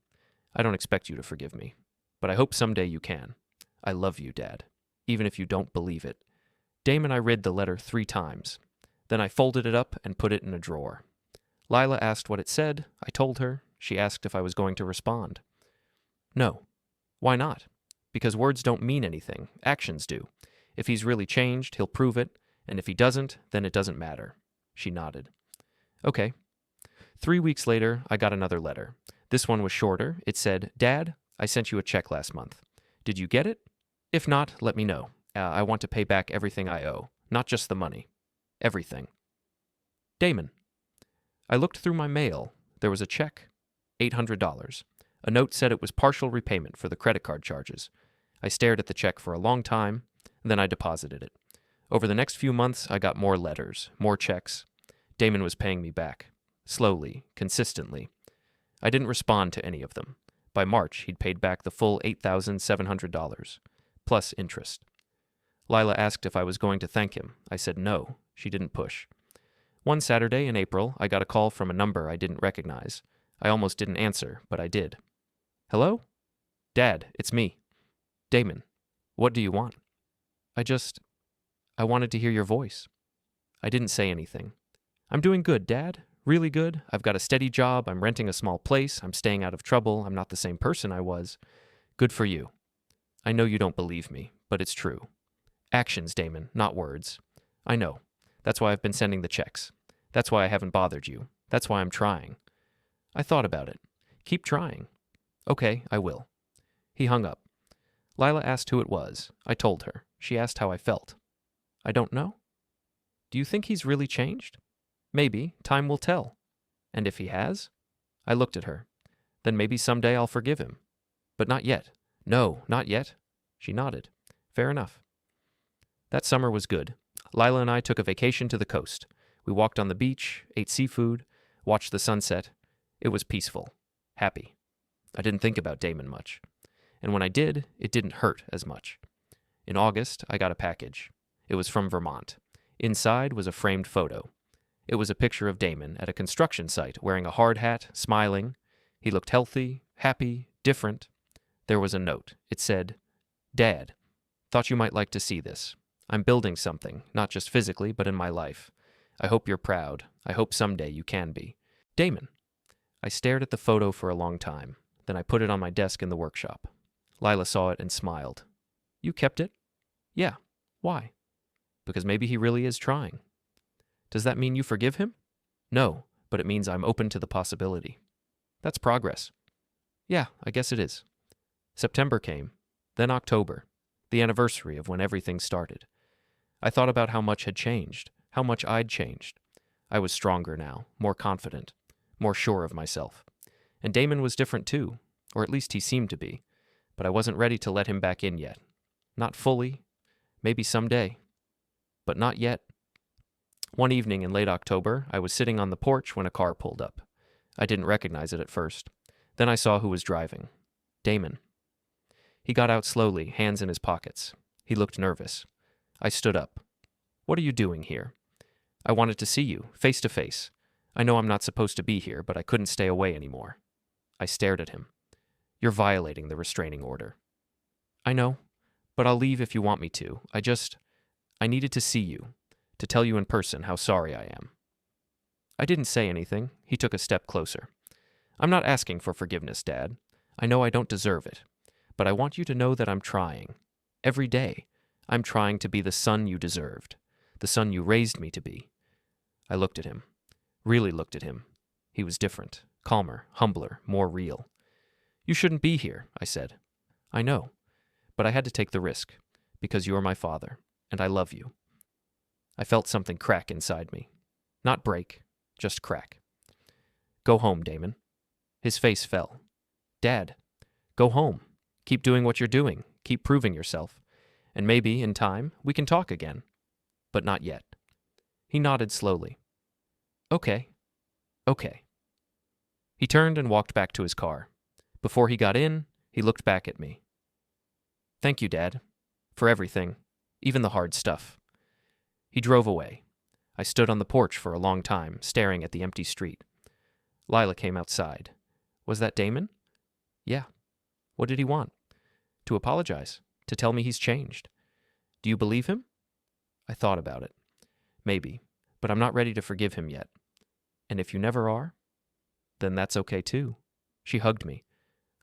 I don't expect you to forgive me, but I hope someday you can. I love you, Dad, even if you don't believe it. Damon and I read the letter 3 times. Then I folded it up and put it in a drawer. Lila asked what it said. I told her. She asked if I was going to respond. No. Why not? Because words don't mean anything. Actions do. If he's really changed, he'll prove it, and if he doesn't, then it doesn't matter. She nodded. Okay. 3 weeks later, I got another letter. This one was shorter. It said, Dad, I sent you a check last month. Did you get it? If not, let me know. I want to pay back everything I owe, not just the money. Everything. Damon. I looked through my mail. There was a check, $800. A note said it was partial repayment for the credit card charges. I stared at the check for a long time, then I deposited it. Over the next few months, I got more letters, more checks. Damon was paying me back. Slowly, consistently. I didn't respond to any of them. By March, he'd paid back the full $8,700, plus interest. Lila asked if I was going to thank him. I said no. She didn't push. One Saturday in April, I got a call from a number I didn't recognize. I almost didn't answer, but I did. Hello? Dad, it's me. Damon, what do you want? I wanted to hear your voice. I didn't say anything. I'm doing good, Dad. Really good. I've got a steady job. I'm renting a small place. I'm staying out of trouble. I'm not the same person I was. Good for you. I know you don't believe me, but it's true. Actions, Damon, not words. I know. That's why I've been sending the checks. That's why I haven't bothered you. That's why I'm trying. I thought about it. Keep trying. Okay, I will. He hung up. Lila asked who it was. I told her. She asked how I felt. I don't know. Do you think he's really changed? Maybe. Time will tell. And if he has? I looked at her. Then maybe someday I'll forgive him. But not yet. No, not yet. She nodded. Fair enough. That summer was good. Lila and I took a vacation to the coast. We walked on the beach, ate seafood, watched the sunset. It was peaceful. Happy. I didn't think about Damon much. And when I did, it didn't hurt as much. In August, I got a package. It was from Vermont. Inside was a framed photo. It was a picture of Damon at a construction site wearing a hard hat, smiling. He looked healthy, happy, different. There was a note. It said, Dad, thought you might like to see this. I'm building something, not just physically, but in my life. I hope you're proud. I hope someday you can be. Damon. I stared at the photo for a long time. Then I put it on my desk in the workshop. Lila saw it and smiled. You kept it? Yeah. Why? Because maybe he really is trying. Does that mean you forgive him? No, but it means I'm open to the possibility. That's progress. Yeah, I guess it is. September came, then October, the anniversary of when everything started. I thought about how much had changed, how much I'd changed. I was stronger now, more confident, more sure of myself. And Damon was different too, or at least he seemed to be. But I wasn't ready to let him back in yet. Not fully. Maybe someday. But not yet. One evening in late October, I was sitting on the porch when a car pulled up. I didn't recognize it at first. Then I saw who was driving. Damon. He got out slowly, hands in his pockets. He looked nervous. I stood up. What are you doing here? I wanted to see you, face to face. I know I'm not supposed to be here, but I couldn't stay away anymore. I stared at him. You're violating the restraining order. I know, but I'll leave if you want me to. I needed to see you, to tell you in person how sorry I am. I didn't say anything. He took a step closer. I'm not asking for forgiveness, Dad. I know I don't deserve it, but I want you to know that I'm trying. Every day, I'm trying to be the son you deserved, the son you raised me to be. I looked at him, really looked at him. He was different, calmer, humbler, more real. You shouldn't be here, I said. I know, but I had to take the risk, because you're my father, and I love you. I felt something crack inside me. Not break, just crack. Go home, Damon. His face fell. Dad, go home. Keep doing what you're doing. Keep proving yourself. And maybe, in time, we can talk again. But not yet. He nodded slowly. Okay. Okay. He turned and walked back to his car. Before he got in, he looked back at me. Thank you, Dad, for everything, even the hard stuff. He drove away. I stood on the porch for a long time, staring at the empty street. Lila came outside. Was that Damon? Yeah. What did he want? To apologize, to tell me he's changed. Do you believe him? I thought about it. Maybe, but I'm not ready to forgive him yet. And if you never are, then that's okay too. She hugged me.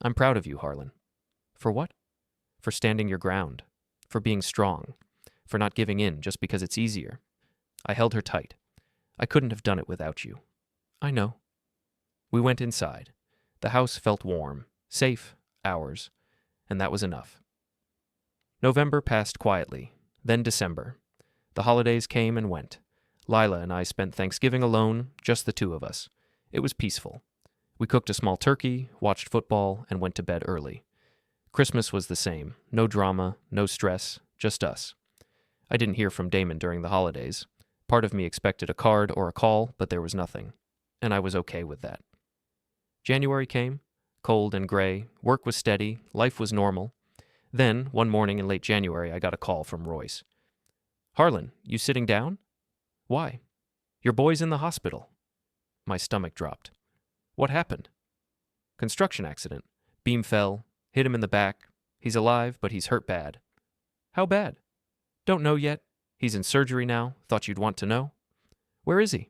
I'm proud of you, Harlan. For what? For standing your ground. For being strong. For not giving in just because it's easier. I held her tight. I couldn't have done it without you. I know. We went inside. The house felt warm, safe, ours, and that was enough. November passed quietly, then December. The holidays came and went. Lila and I spent Thanksgiving alone, just the two of us. It was peaceful. We cooked a small turkey, watched football, and went to bed early. Christmas was the same. No drama, no stress, just us. I didn't hear from Damon during the holidays. Part of me expected a card or a call, but there was nothing. And I was okay with that. January came, cold and gray. Work was steady. Life was normal. Then, one morning in late January, I got a call from Royce. "Harlan, you sitting down?" "Why?" "Your boy's in the hospital." My stomach dropped. "What happened?" "Construction accident. Beam fell, hit him in the back. He's alive, but he's hurt bad." "How bad?" "Don't know yet. He's in surgery now. Thought you'd want to know." "Where is he?"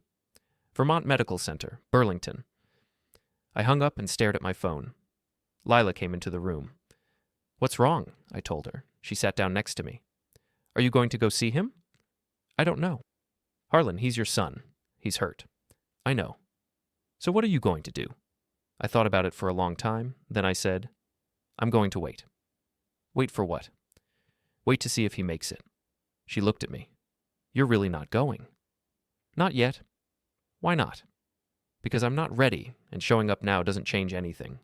"Vermont Medical Center, Burlington." I hung up and stared at my phone. Lila came into the room. "What's wrong?" I told her. She sat down next to me. "Are you going to go see him?" "I don't know." "Harlan, he's your son. He's hurt." "I know." "So what are you going to do?" I thought about it for a long time. Then I said, "I'm going to wait." "Wait for what?" "Wait to see if he makes it." She looked at me. "You're really not going?" "Not yet." "Why not?" "Because I'm not ready, and showing up now doesn't change anything."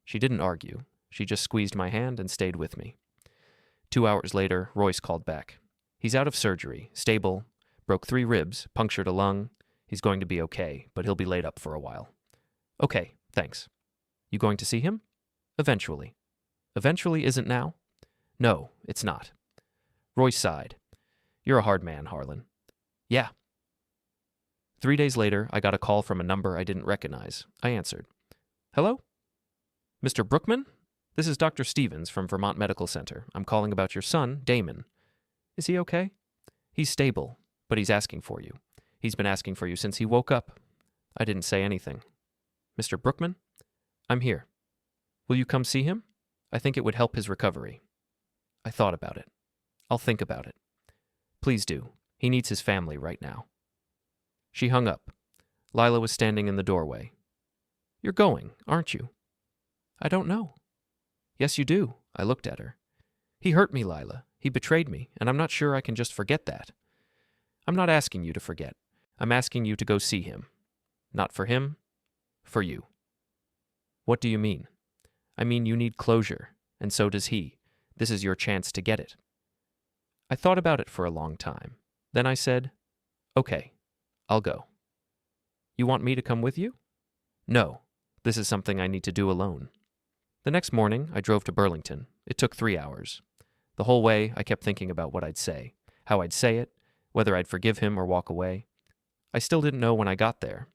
She didn't argue. She just squeezed my hand and stayed with me. 2 hours later, Royce called back. He's out of surgery, stable, broke 3 ribs, punctured a lung. He's going to be okay, but he'll be laid up for a while. "Okay, thanks." "You going to see him?" "Eventually." "Eventually isn't now?" "No, it's not." Royce sighed. "You're a hard man, Harlan." "Yeah." 3 days later, I got a call from a number I didn't recognize. I answered. "Hello?" "Mr. Brookman? This is Dr. Stevens from Vermont Medical Center. I'm calling about your son, Damon." "Is he okay?" "He's stable, but he's asking for you. He's been asking for you since he woke up." I didn't say anything. "Mr. Brookman?" "I'm here." "Will you come see him? I think it would help his recovery." I thought about it. "I'll think about it." "Please do. He needs his family right now." She hung up. Lila was standing in the doorway. "You're going, aren't you?" "I don't know." "Yes, you do." I looked at her. "He hurt me, Lila. He betrayed me, and I'm not sure I can just forget that." "I'm not asking you to forget. I'm asking you to go see him. Not for him, for you." "What do you mean?" "I mean you need closure, and so does he. This is your chance to get it." I thought about it for a long time. Then I said, "Okay, I'll go." "You want me to come with you?" "No. This is something I need to do alone." The next morning, I drove to Burlington. It took 3 hours. The whole way, I kept thinking about what I'd say, how I'd say it, whether I'd forgive him or walk away. I still didn't know when I got there.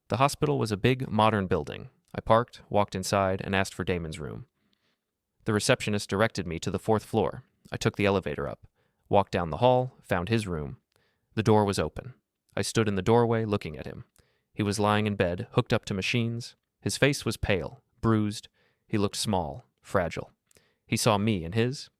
The hospital was a big, modern building. I parked, walked inside, and asked for Damon's room. The receptionist directed me to the 4th floor. I took the elevator up, walked down the hall, found his room. The door was open. I stood in the doorway looking at him. He was lying in bed, hooked up to machines. His face was pale, bruised. He looked small, fragile. He saw me in his.